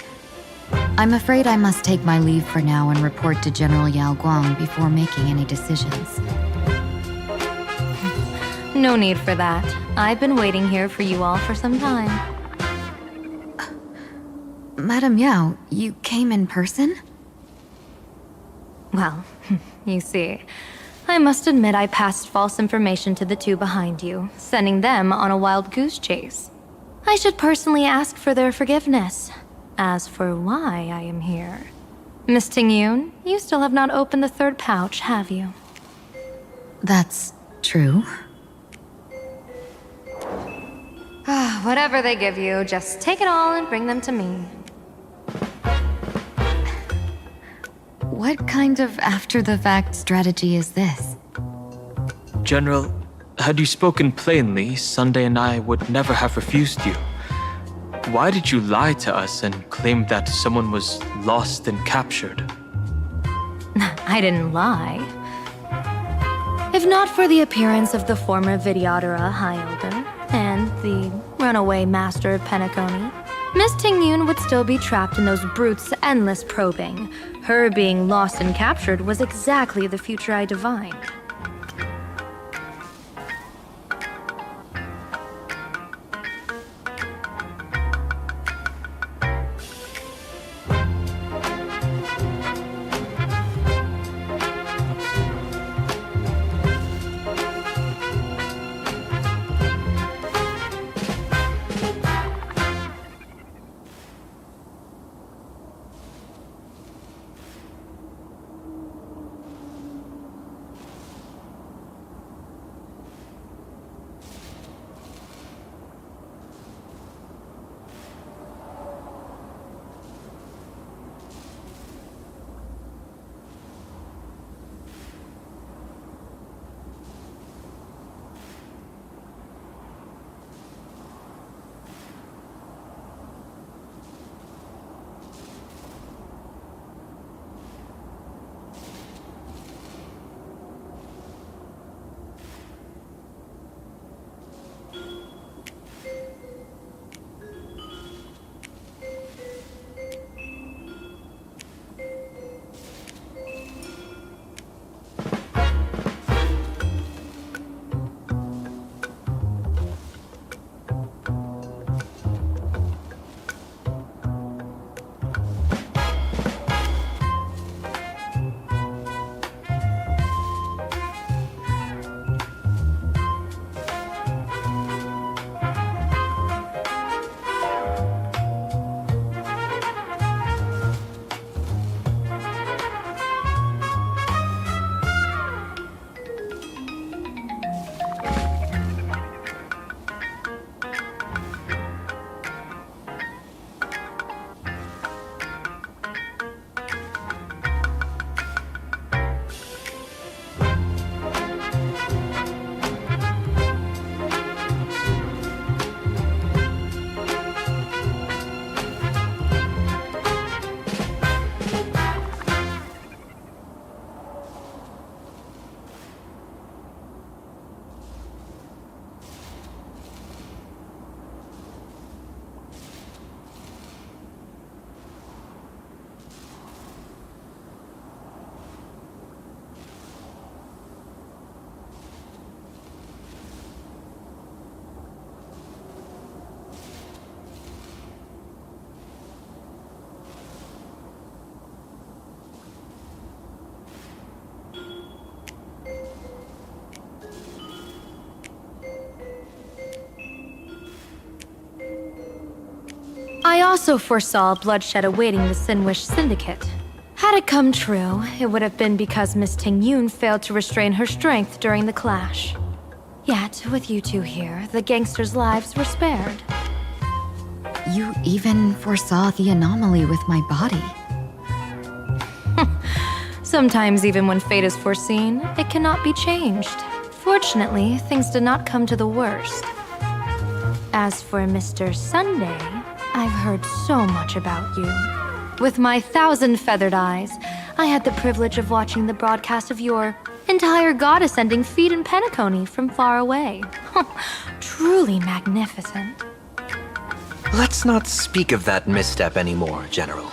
I'm afraid I must take my leave for now and report to General Yao Guang before making any decisions. No need for that. I've been waiting here for you all for some time. Madam Yao, you came in person? Well, you see, I must admit I passed false information to the two behind you, sending them on a wild goose chase. I should personally ask for their forgiveness. As for why I am here, Miss Tingyun, you still have not opened the third pouch, have you? That's true. Whatever they give you, just take it all and bring them to me. What kind of after-the-fact strategy is this? General, had you spoken plainly, Sunday and I would never have refused you. Why did you lie to us and claim that someone was lost and captured? I didn't lie. If not for the appearance of the former Vidyadhara High Elder and the runaway Master of Penacony, Miss Tingyun would still be trapped in those brutes' endless probing. Her being lost and captured was exactly the future I divined. also foresaw bloodshed awaiting the Sinwish Syndicate. Had it come true, it would have been because Miss Ting-Yun failed to restrain her strength during the clash. Yet, with you two here, the gangsters' lives were spared. You even foresaw the anomaly with my body. Sometimes, even when fate is foreseen, it cannot be changed. Fortunately, things did not come to the worst. As for Mr. Sunday, I've heard so much about you. With my 1,000 feathered eyes, I had the privilege of watching the broadcast of your entire god-ascending feat in Penacony from far away. Truly magnificent. Let's not speak of that misstep anymore, General.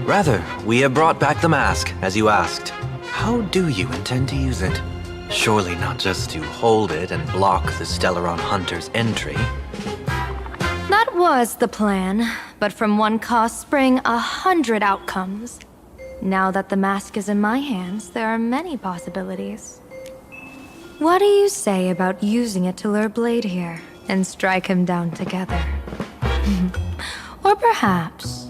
Rather, we have brought back the mask, as you asked. How do you intend to use it? Surely not just to hold it and block the Stellaron Hunter's entry. That was the plan, but from one cost sprang 100 outcomes. Now that the mask is in my hands, there are many possibilities. What do you say about using it to lure Blade here and strike him down together? Or perhaps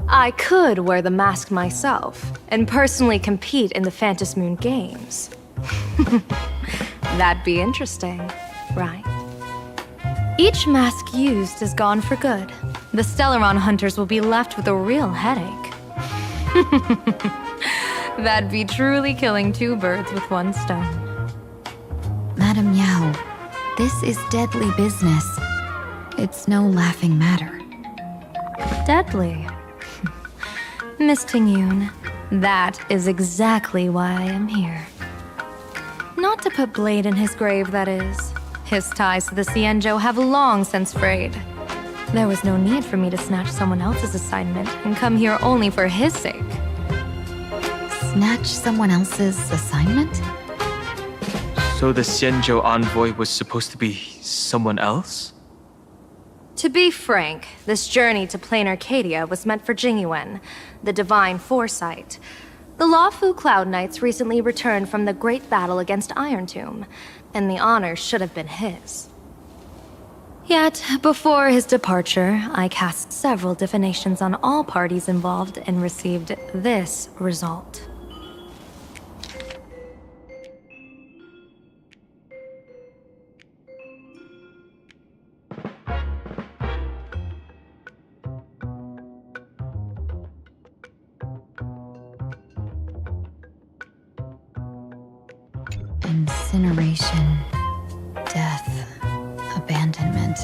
I could wear the mask myself and personally compete in the Phantasmoon Games. That'd be interesting, right? Each mask used is gone for good. The Stellaron Hunters will be left with a real headache. That'd be truly killing two birds with one stone. Madam Yao, this is deadly business. It's no laughing matter. Deadly? Miss Ting-Yun, that is exactly why I am here. Not to put Blade in his grave, that is. His ties to the Xianzhou have long since frayed. There was no need for me to snatch someone else's assignment and come here only for his sake. Snatch someone else's assignment? So the Xianzhou envoy was supposed to be someone else? To be frank, this journey to Planarcadia was meant for Jingyuan, the divine foresight. The Lawfu Cloud Knights recently returned from the great battle against Iron Tomb, and the honor should have been his. Yet, before his departure, I cast several divinations on all parties involved and received this result. Incineration, death, abandonment.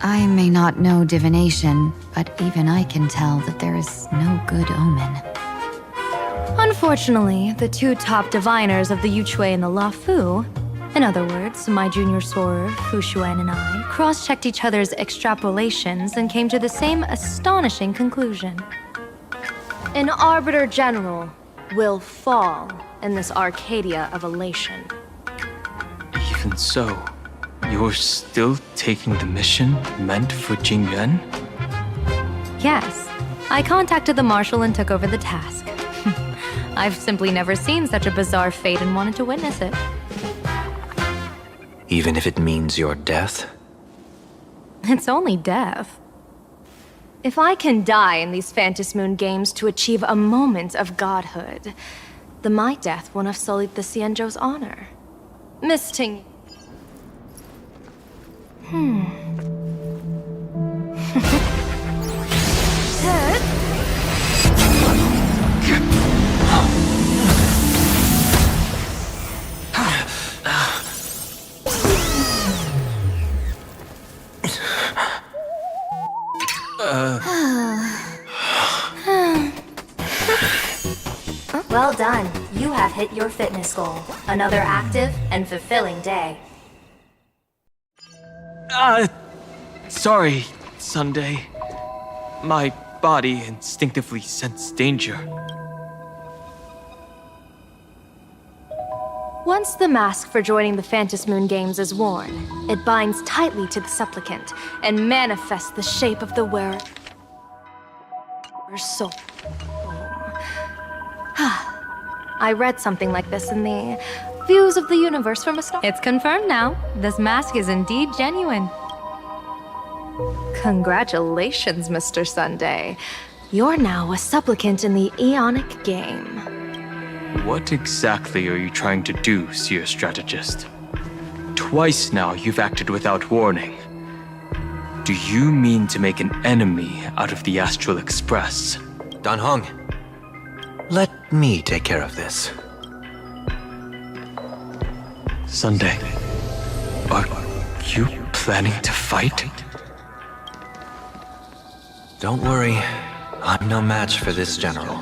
I may not know divination, but even I can tell that there is no good omen. Unfortunately, the two top diviners of the Yuchui and the Lafu, in other words, my junior sorer, Fu Xuan, and I, cross-checked each other's extrapolations and came to the same astonishing conclusion. An Arbiter General will fall in this Arcadia of elation. Even so, you're still taking the mission meant for Jingyuan? Yes, I contacted the Marshal and took over the task. I've simply never seen such a bizarre fate and wanted to witness it. Even if it means your death? It's only death. If I can die in these Phantasmoon Games to achieve a moment of godhood, then my death won't have sullied the Xianzhou's honor. Miss Ting... Well done. You have hit your fitness goal. Another active and fulfilling day. Sorry, Sunday. My body instinctively sensed danger. Once the mask for joining the Phantasmoon Games is worn, it binds tightly to the supplicant and manifests the shape of the wearer's soul. I read something like this in the Views of the Universe from a Star. It's confirmed now. This mask is indeed genuine. Congratulations, Mr. Sunday. You're now a supplicant in the Aeonic game. What exactly are you trying to do, Seer Strategist? Twice now you've acted without warning. Do you mean to make an enemy out of the Astral Express? Dan Heng, let me take care of this. Sunday, are you planning to fight? Don't worry, I'm no match for this general.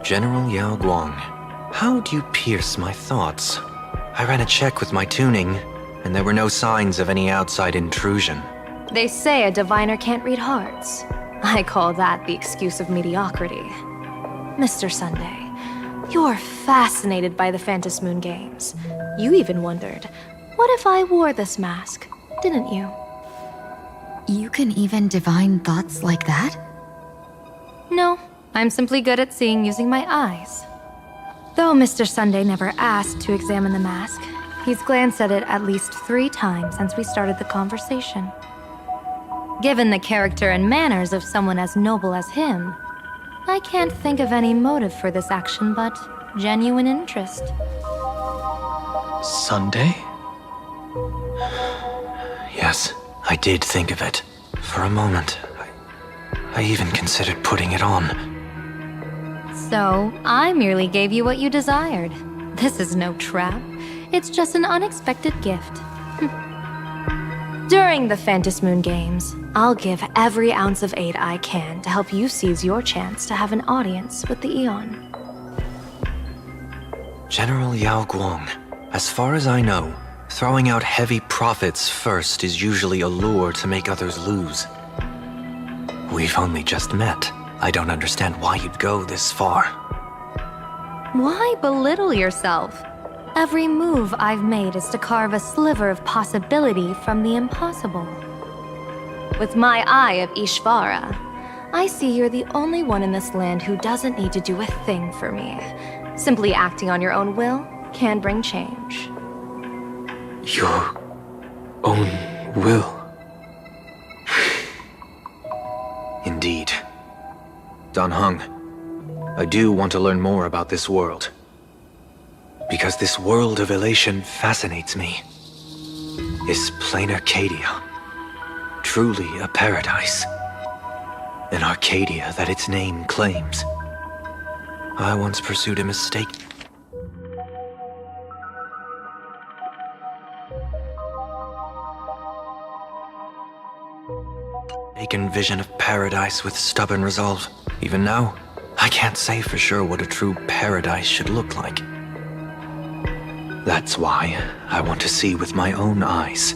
General Yao Guang, how do you pierce my thoughts? I ran a check with my tuning, and there were no signs of any outside intrusion. They say a diviner can't read hearts. I call that the excuse of mediocrity. Mr. Sunday, you're fascinated by the Phantom Moon games. You even wondered, what if I wore this mask, didn't you? You can even divine thoughts like that? No, I'm simply good at seeing using my eyes. Though Mr. Sunday never asked to examine the mask, he's glanced at it at least 3 times since we started the conversation. Given the character and manners of someone as noble as him, I can't think of any motive for this action but genuine interest. Sunday? Yes, I did think of it. For a moment, I even considered putting it on. So, I merely gave you what you desired. This is no trap. It's just an unexpected gift. During the Phantom Moon games, I'll give every ounce of aid I can to help you seize your chance to have an audience with the Aeon. General Yao Guang, as far as I know, throwing out heavy profits first is usually a lure to make others lose. We've only just met. I don't understand why you'd go this far. Why belittle yourself? Every move I've made is to carve a sliver of possibility from the impossible. With my eye of Ishvara, I see you're the only one in this land who doesn't need to do a thing for me. Simply acting on your own will can bring change. Your own will? Indeed. Dan Heng, I do want to learn more about this world. Because this world of elation fascinates me. Is Planarcadia truly a paradise? An Arcadia that its name claims? I once pursued a mistaken vision of paradise with stubborn resolve. Even now, I can't say for sure what a true paradise should look like. That's why I want to see with my own eyes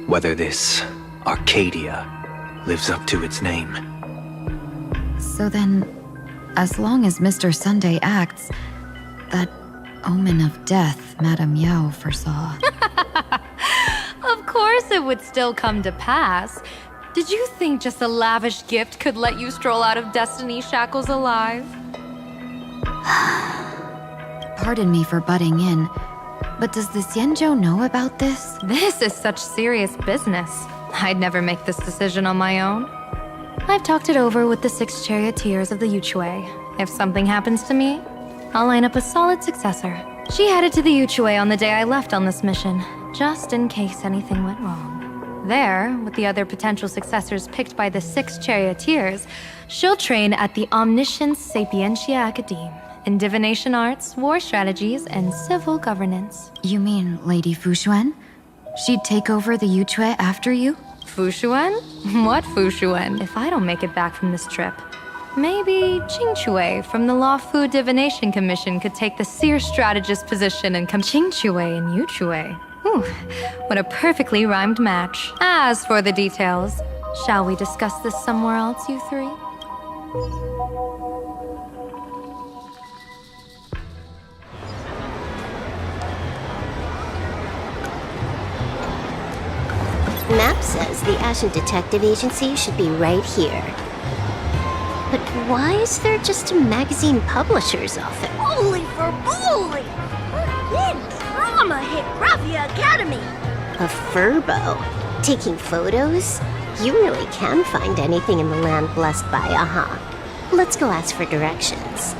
whether this Arcadia lives up to its name. So then, as long as Mr. Sunday acts, that omen of death Madame Yao foresaw. Of course it would still come to pass. Did you think just a lavish gift could let you stroll out of Destiny shackles alive? Pardon me for butting in, but does the Xianzhou know about this? This is such serious business. I'd never make this decision on my own. I've talked it over with the 6 charioteers of the Yuchue. If something happens to me, I'll line up a solid successor. She headed to the Yuchue on the day I left on this mission, just in case anything went wrong. There, with the other potential successors picked by the 6 charioteers, she'll train at the Omniscience Sapientia Academe in divination arts, war strategies, and civil governance. You mean Lady Fushuan? She'd take over the Yuchue after you? Fushuan? What Fushuan? If I don't make it back from this trip, maybe Qingchue from the Law Fu Divination Commission could take the seer strategist position and come Qingchue and Yuchue. Ooh, what a perfectly rhymed match. As for the details, shall we discuss this somewhere else, you 3? Map says the Ashen Detective Agency should be right here. But why is there just a magazine publisher's office? Holy for bully! I'ma hit Raffia Academy! A furbo? Taking photos? You really can find anything in the land blessed by Aha. Let's go ask for directions.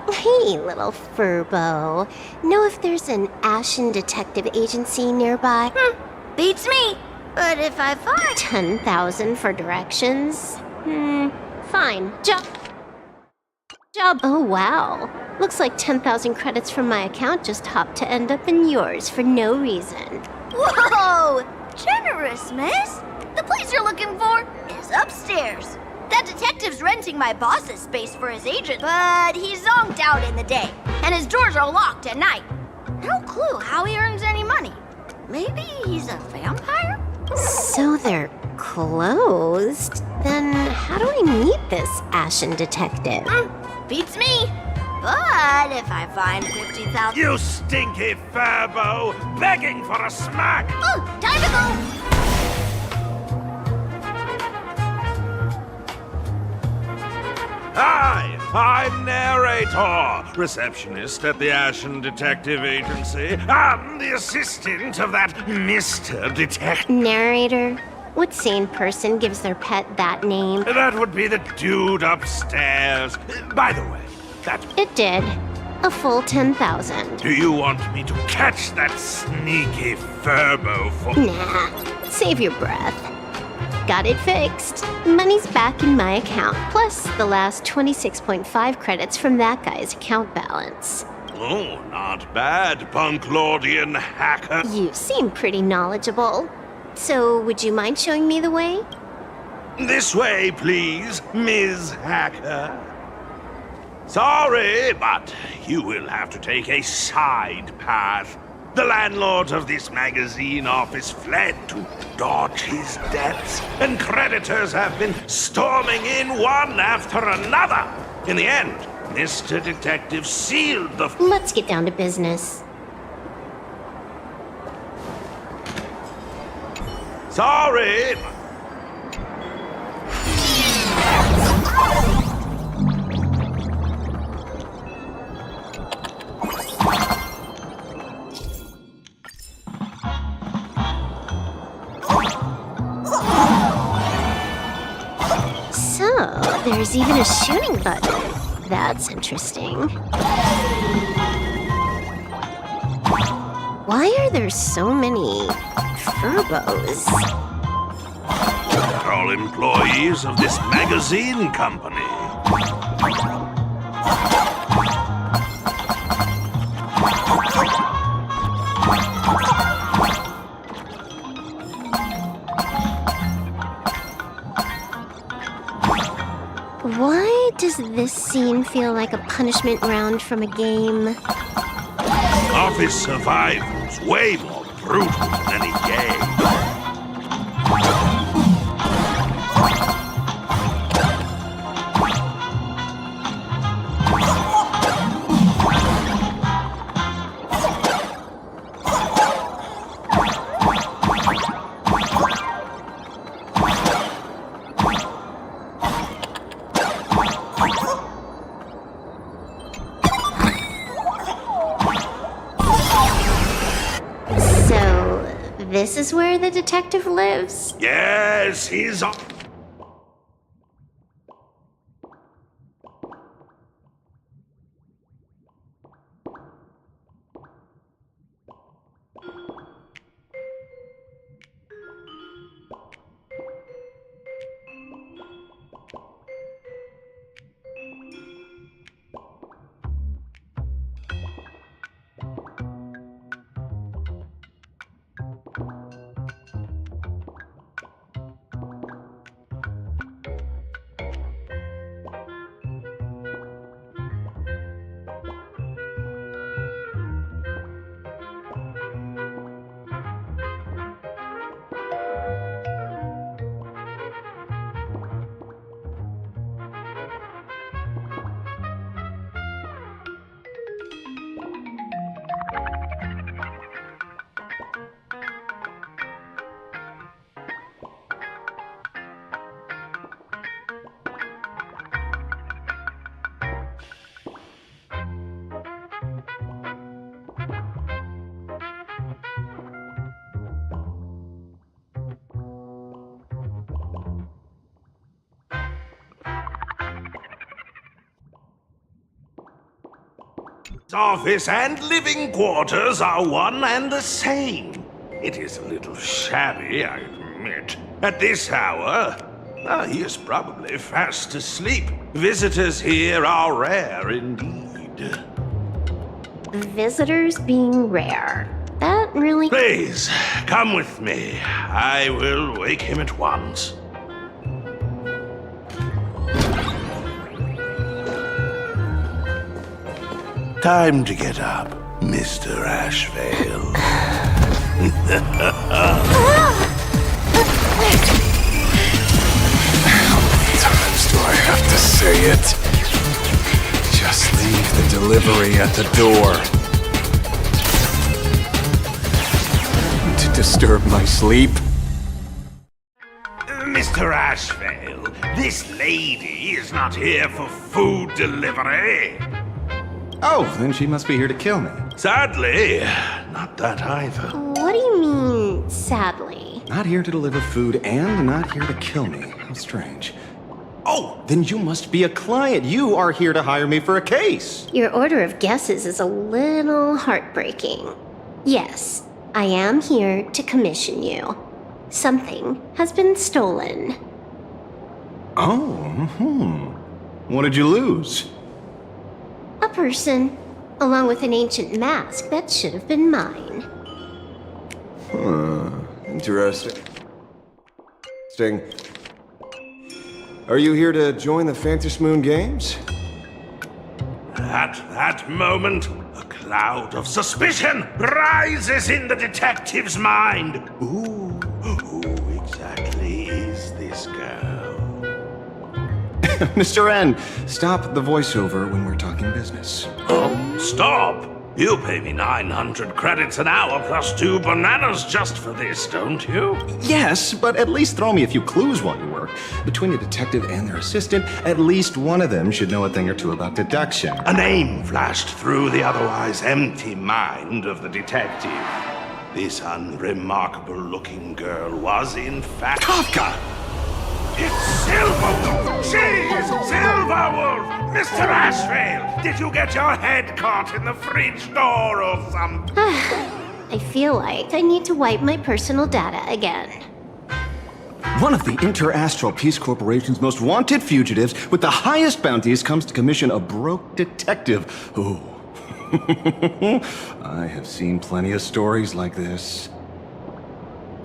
Hey, little furbo. Know if there's an Ashen Detective Agency nearby? Beats me! But if I find 10,000 for directions? Fine. Job. Oh, wow. Looks like 10,000 credits from my account just hopped to end up in yours for no reason. Whoa! Generous, miss! The place you're looking for is upstairs. That detective's renting my boss's space for his agent, but he's zonked out in the day, and his doors are locked at night. No clue how he earns any money. Maybe he's a vampire? So they're closed? Then how do I meet this Ashen Detective? Beats me. But if I find 50,000... You stinky furbo! Begging for a smack! Oh, time to go! Hi, I'm Narrator, receptionist at the Ashen Detective Agency. I'm the assistant of that Mr. Detective. Narrator? What sane person gives their pet that name? That would be the dude upstairs. By the way, that... It did. A full 10,000. Do you want me to catch that sneaky furbo for... Nah, save your breath. Got it fixed. Money's back in my account, plus the last 26.5 credits from that guy's account balance. Oh, not bad, Punklordian hacker. You seem pretty knowledgeable. So, would you mind showing me the way? This way, please, Ms. Hacker. Sorry, but you will have to take a side path. The landlord of this magazine office fled to dodge his debts, and creditors have been storming in one after another. In the end, Mr. Detective sealed the... Let's get down to business. Sorry. So, there's even a shooting button. That's interesting. Why are there so many furbos? They're all employees of this magazine company. Why does this scene feel like a punishment round from a game? Office survival's way more brutal than any game. This is where the detective lives? Yes, he's on... office and living quarters are one and the same. It is a little shabby, I admit. At this hour, he is probably fast asleep. Visitors here are rare indeed. Visitors being rare. That really... Please, come with me. I will wake him at once. Time to get up, Mr. Ashvale. How many times do I have to say it? Just leave the delivery at the door. To disturb my sleep? Mr. Ashvale, this lady is not here for food delivery. Oh, then she must be here to kill me. Sadly, not that either. What do you mean, sadly? Not here to deliver food and not here to kill me. How strange. Oh, then you must be a client. You are here to hire me for a case. Your order of guesses is a little heartbreaking. Yes, I am here to commission you. Something has been stolen. Oh, What did you lose? A person, along with an ancient mask that should have been mine. Interesting. Sting. Are you here to join the Phantom Moon Games? At that moment, a cloud of suspicion rises in the detective's mind. Who exactly is this girl? Mr. N, stop the voiceover when we're talking business. Oh, stop! You pay me 900 credits an hour plus 2 bananas just for this, don't you? Yes, but at least throw me a few clues while you work. Between the detective and their assistant, at least one of them should know a thing or two about deduction. A name flashed through the otherwise empty mind of the detective. This unremarkable-looking girl was, in fact... Kafka! It's Silverwolf! She is Silverwolf! Mr. Ashvale, did you get your head caught in the fridge door or something? I feel like I need to wipe my personal data again. One of the Interastral Peace Corporation's most wanted fugitives with the highest bounties comes to commission a broke detective. Ooh. I have seen plenty of stories like this.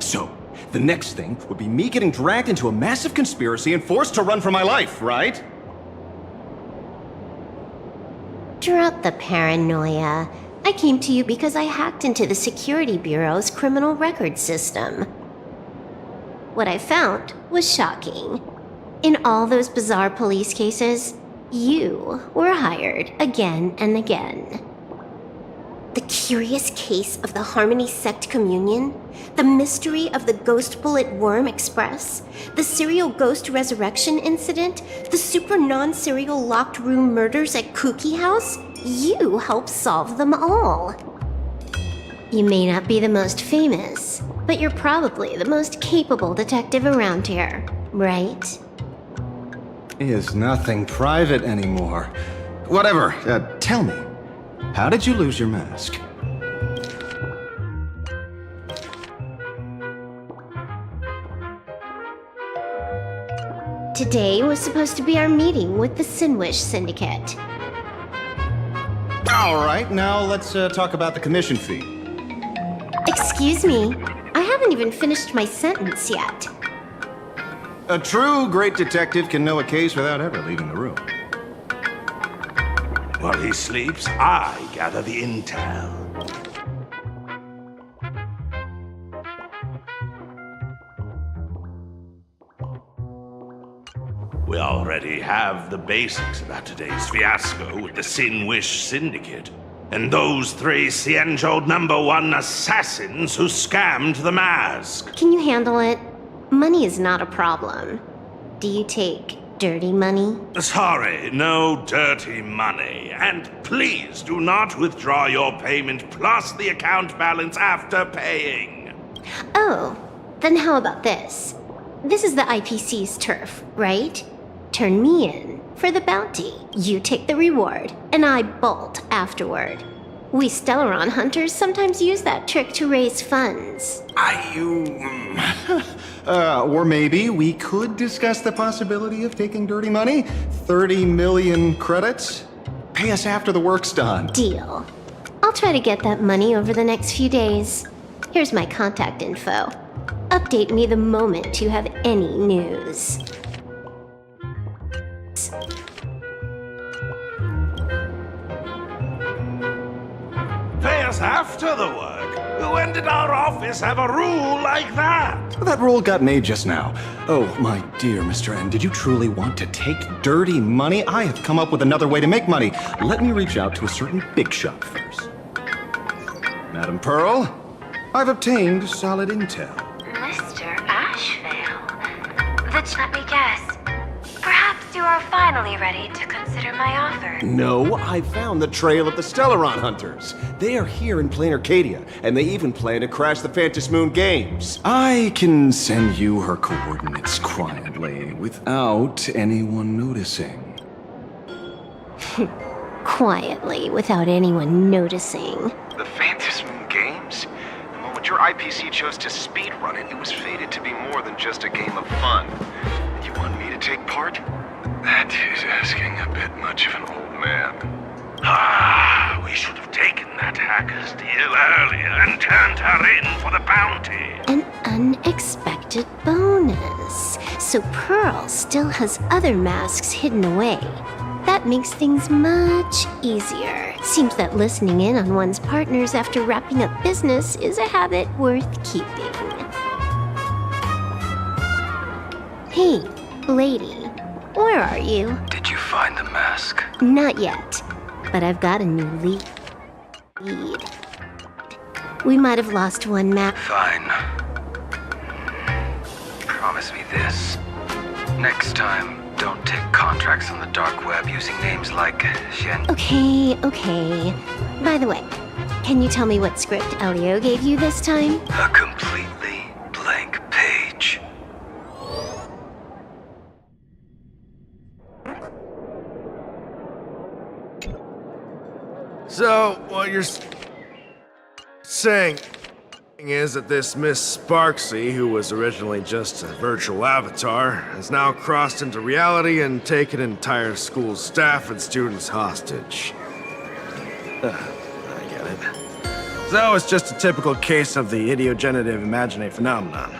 So, the next thing would be me getting dragged into a massive conspiracy and forced to run for my life, right? Drop the paranoia. I came to you because I hacked into the Security Bureau's criminal record system. What I found was shocking. In all those bizarre police cases, you were hired again and again. The curious case of the Harmony Sect Communion, the mystery of the Ghost Bullet Worm Express, the serial ghost resurrection incident, the super non-serial locked room murders at Kooky House, you helped solve them all. You may not be the most famous, but you're probably the most capable detective around here, right? Is nothing private anymore. Whatever, tell me. How did you lose your mask? Today was supposed to be our meeting with the Sinwish Syndicate. All right, now let's talk about the commission fee. Excuse me, I haven't even finished my sentence yet. A true great detective can know a case without ever leaving the room. While he sleeps, I gather the intel. We already have the basics about today's fiasco with the Sinwish Syndicate, and those 3 Cienjo #1 assassins who scammed the mask. Can you handle it? Money is not a problem. Do you take dirty money? Sorry, no dirty money. And please do not withdraw your payment plus the account balance after paying. Oh, then how about this? This is the IPC's turf, right? Turn me in for the bounty. You take the reward, and I bolt afterward. We Stellaron hunters sometimes use that trick to raise funds. Or maybe we could discuss the possibility of taking dirty money? 30 million credits? Pay us after the work's done. Deal. I'll try to get that money over the next few days. Here's my contact info. Update me the moment you have any news. Pay us after the work? When did our office have a rule like that? That rule got made just now. Oh, my dear Mr. N, did you truly want to take dirty money? I have come up with another way to make money. Let me reach out to a certain big shot first. Madam Pearl, I've obtained solid intel. Mr. Ashvale, let me guess. Perhaps you are finally ready to consider my offer. No, I found the trail of the Stellaron hunters. They are here in Planarcadia, and they even plan to crash the Phantasmoon Games. I can send you her coordinates quietly, without anyone noticing. Quietly, without anyone noticing. The Phantasmoon Games? The moment your IPC chose to speedrun it, it was fated to be more than just a game of fun. You want me to take part? That is asking a bit much of an old man. We should have taken that hacker's deal earlier and turned her in for the bounty. An unexpected bonus. So Pearl still has other masks hidden away. That makes things much easier. Seems that listening in on one's partners after wrapping up business is a habit worth keeping. Hey, lady, where are you? Did you find the mask? Not yet, but I've got a new lead. We might have lost one map. Fine. Promise me this. Next time, don't take contracts on the dark web using names like Shen. Okay. By the way, can you tell me what script Elio gave you this time? A completely blank page. So, what you're saying is that this Miss Sparksy, who was originally just a virtual avatar, has now crossed into reality and taken entire school staff and students hostage. I get it. So it's just a typical case of the idiogenerative imaginary phenomenon.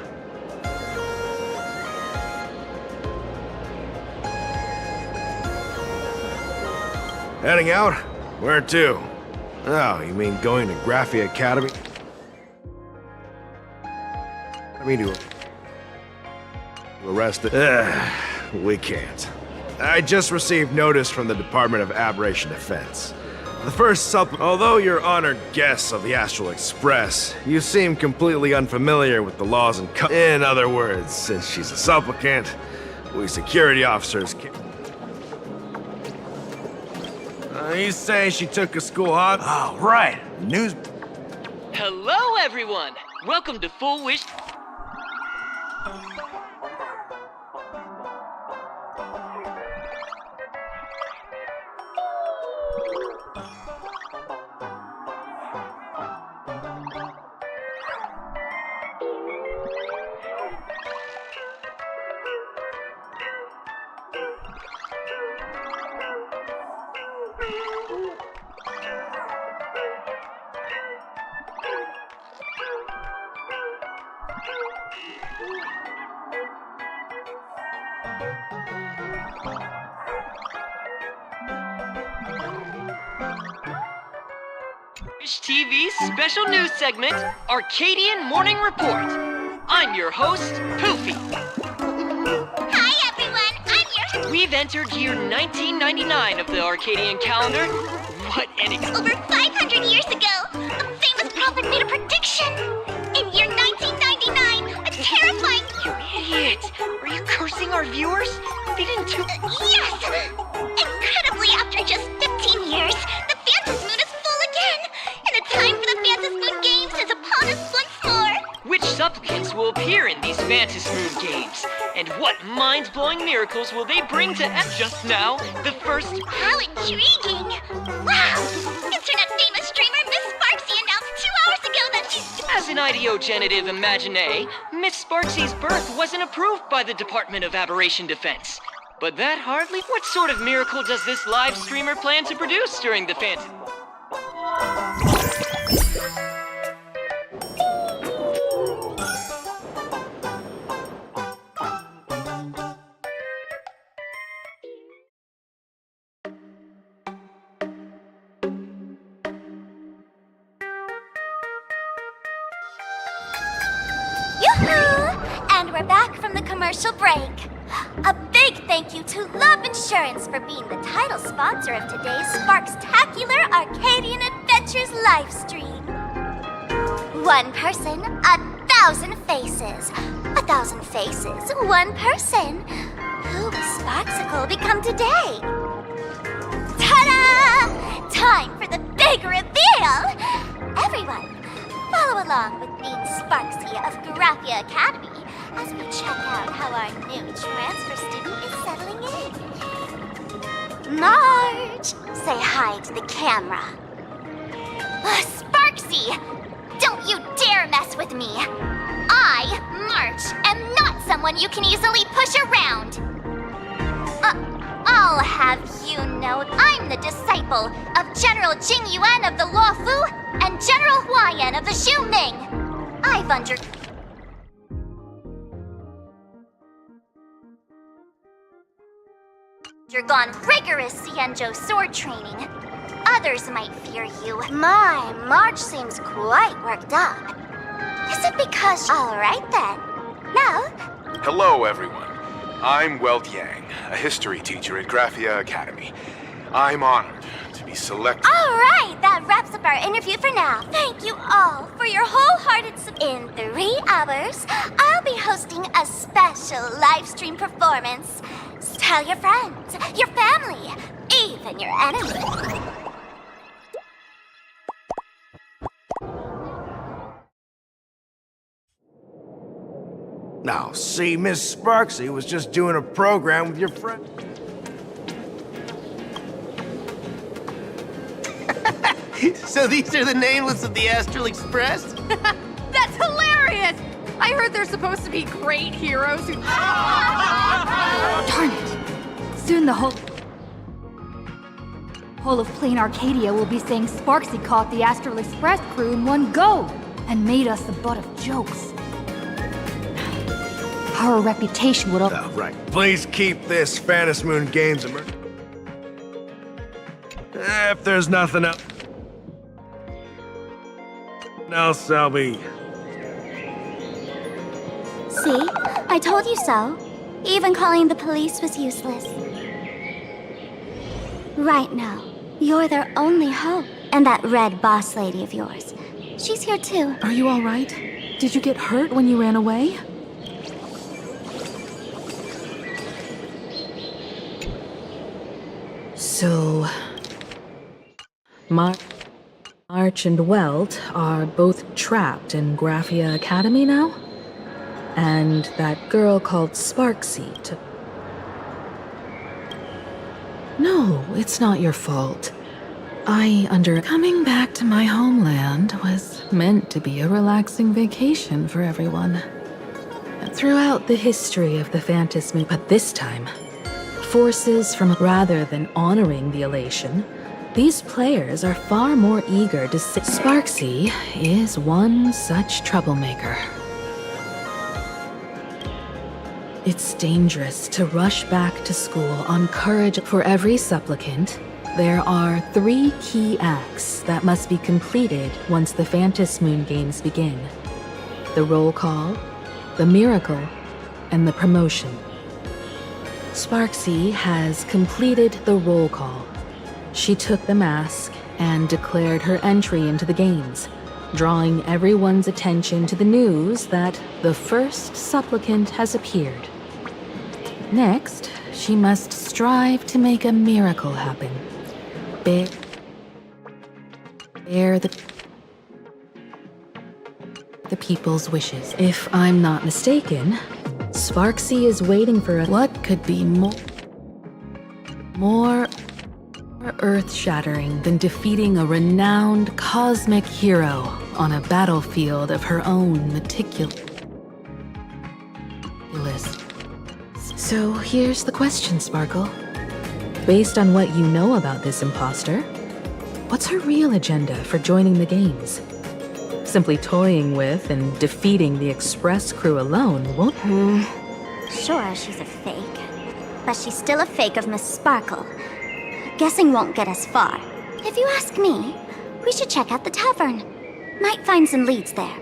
Heading out? Where to? Oh, you mean going to Graphia Academy? I mean to arrest it. We can't. I just received notice from the Department of Aberration Defense. The first supplement. Although you're honored guests of the Astral Express, you seem completely unfamiliar with the laws and in other words, since she's a supplicant, we security officers can't. You say she took a school hot? Oh, right. News. Hello, everyone. Welcome to Full Wish. Wish TV's special news segment, Arcadian Morning Report. I'm your host, Poofy. Hi, everyone. I'm your... We've entered year 1999 of the Arcadian calendar. What an Over 500 years ago, a famous prophet made a prediction. In year 1999, a terrifying... You idiot! Are you cursing our viewers? They didn't do... Yes! Incredibly, after just 15 years, the Phantasmoon is full again! And the time for the Phantasmoon Games is upon us once more! Which supplicants will appear in these Phantasmoon games? And what mind-blowing miracles will they bring to just now, the first... How intriguing! Wow! Internet-famous streamer Miss Sparksy announced 2 hours ago that she's... As an ideogenitive imagine, Miss Sparksy's birth wasn't approved by the Department of Aberration Defense. But that hardly... What sort of miracle does this live streamer plan to produce during the fan... Yoo-hoo! And we're back from the commercial break. A big thank you to Love Insurance for being the title sponsor of today's Sparkstacular Arcadian Adventures livestream. 1 person, 1,000 faces. 1,000 faces, 1 person. Who will Sparksicle become today? Ta-da! Time for the big reveal! Everyone, follow along with Dean Sparksy of Graphia Academy as we check out how our new transfer student is settling in. Marge, say hi to the camera. Sparksy, don't you dare mess with me. I, March, am not someone you can easily push around. I'll have you know I'm the disciple of General Jing Yuan of the Luofu and General Huayan of the Xu Ming. I've undergone rigorous Xianzhou sword training. Others might fear you. My, Marge seems quite worked up. Is it because... All right then. Now... Hello, everyone. I'm Weld Yang, a history teacher at Graphia Academy. I'm honored to be selected... All right, that wraps up our interview for now. Thank you all for your wholehearted support. In 3 hours, I'll be hosting a special live stream performance. Tell your friends, your family, even your enemies. Now, see, Miss Sparksy was just doing a program with your friend. So these are the nameless of the Astral Express? That's hilarious! I heard they're supposed to be great heroes who... Darn it! Soon the whole of Planarcadia will be saying Sparksy caught the Astral Express crew in one go and made us the butt of jokes. Our reputation would... Oh, right. Please keep this Phantom Moon Games immersed. If there's nothing else, I'll be... See? I told you so. Even calling the police was useless. Right now, you're their only hope. And that red boss lady of yours. She's here too. Are you all right? Did you get hurt when you ran away? So... March and Weld are both trapped in Graphia Academy now? And that girl called Sparksy took... No, it's not your fault. Coming back to my homeland was meant to be a relaxing vacation for everyone. Throughout the history of the Phantasm, but this time, forces from rather than honoring the elation, these players are far more eager to see. Sparksy is one such troublemaker. It's dangerous to rush back to school on courage. For every supplicant, there are 3 key acts that must be completed once the Phantom Moon games begin. The roll call, the miracle, and the promotion. Sparksy has completed the roll call. She took the mask and declared her entry into the games, drawing everyone's attention to the news that the first supplicant has appeared. Next, she must strive to make a miracle happen. Bear the people's wishes. If I'm not mistaken, Sparksy is waiting for us. What could be more earth-shattering than defeating a renowned cosmic hero on a battlefield of her own meticulous? So here's the question, Sparkle. Based on what you know about this imposter, what's her real agenda for joining the games? Simply toying with and defeating the Express crew alone won't... Sure, she's a fake. But she's still a fake of Miss Sparkle. Guessing won't get us far. If you ask me, we should check out the tavern. Might find some leads there.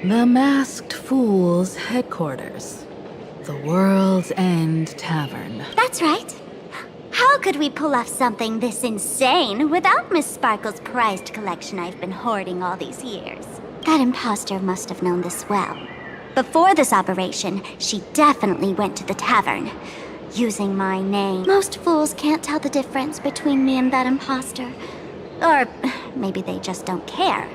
The Masked Fool's headquarters. The World's End Tavern. That's right. How could we pull off something this insane without Miss Sparkle's prized collection I've been hoarding all these years? That imposter must have known this well. Before this operation, she definitely went to the tavern, using my name. Most fools can't tell the difference between me and that imposter. Or maybe they just don't care.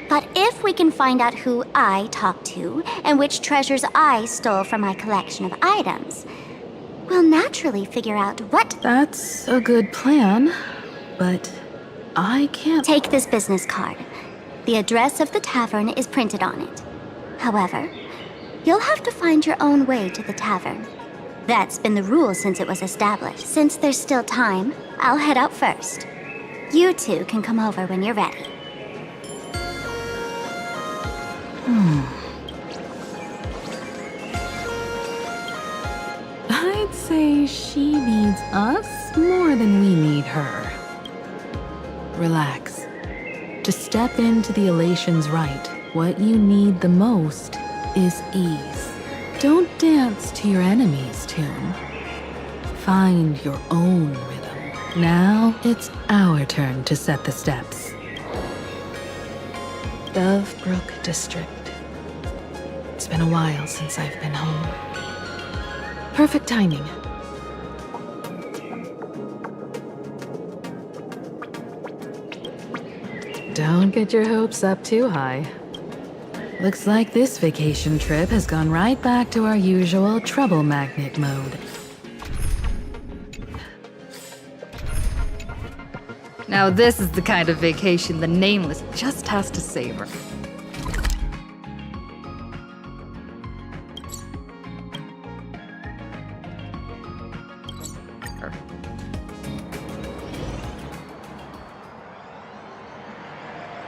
But if we can find out who I talked to and which treasures I stole from my collection of items, we'll naturally figure out what... That's a good plan, but I can't... Take this business card. The address of the tavern is printed on it. However, you'll have to find your own way to the tavern. That's been the rule since it was established. Since there's still time, I'll head out first. You two can come over when you're ready. I'd say she needs us more than we need her. Relax. To step into the Elation's right, what you need the most is ease. Don't dance to your enemy's tune. Find your own rhythm. Now it's our turn to set the steps. Dovebrook District. It's been a while since I've been home. Perfect timing. Don't get your hopes up too high. Looks like this vacation trip has gone right back to our usual trouble magnet mode. Now this is the kind of vacation the Nameless just has to savor.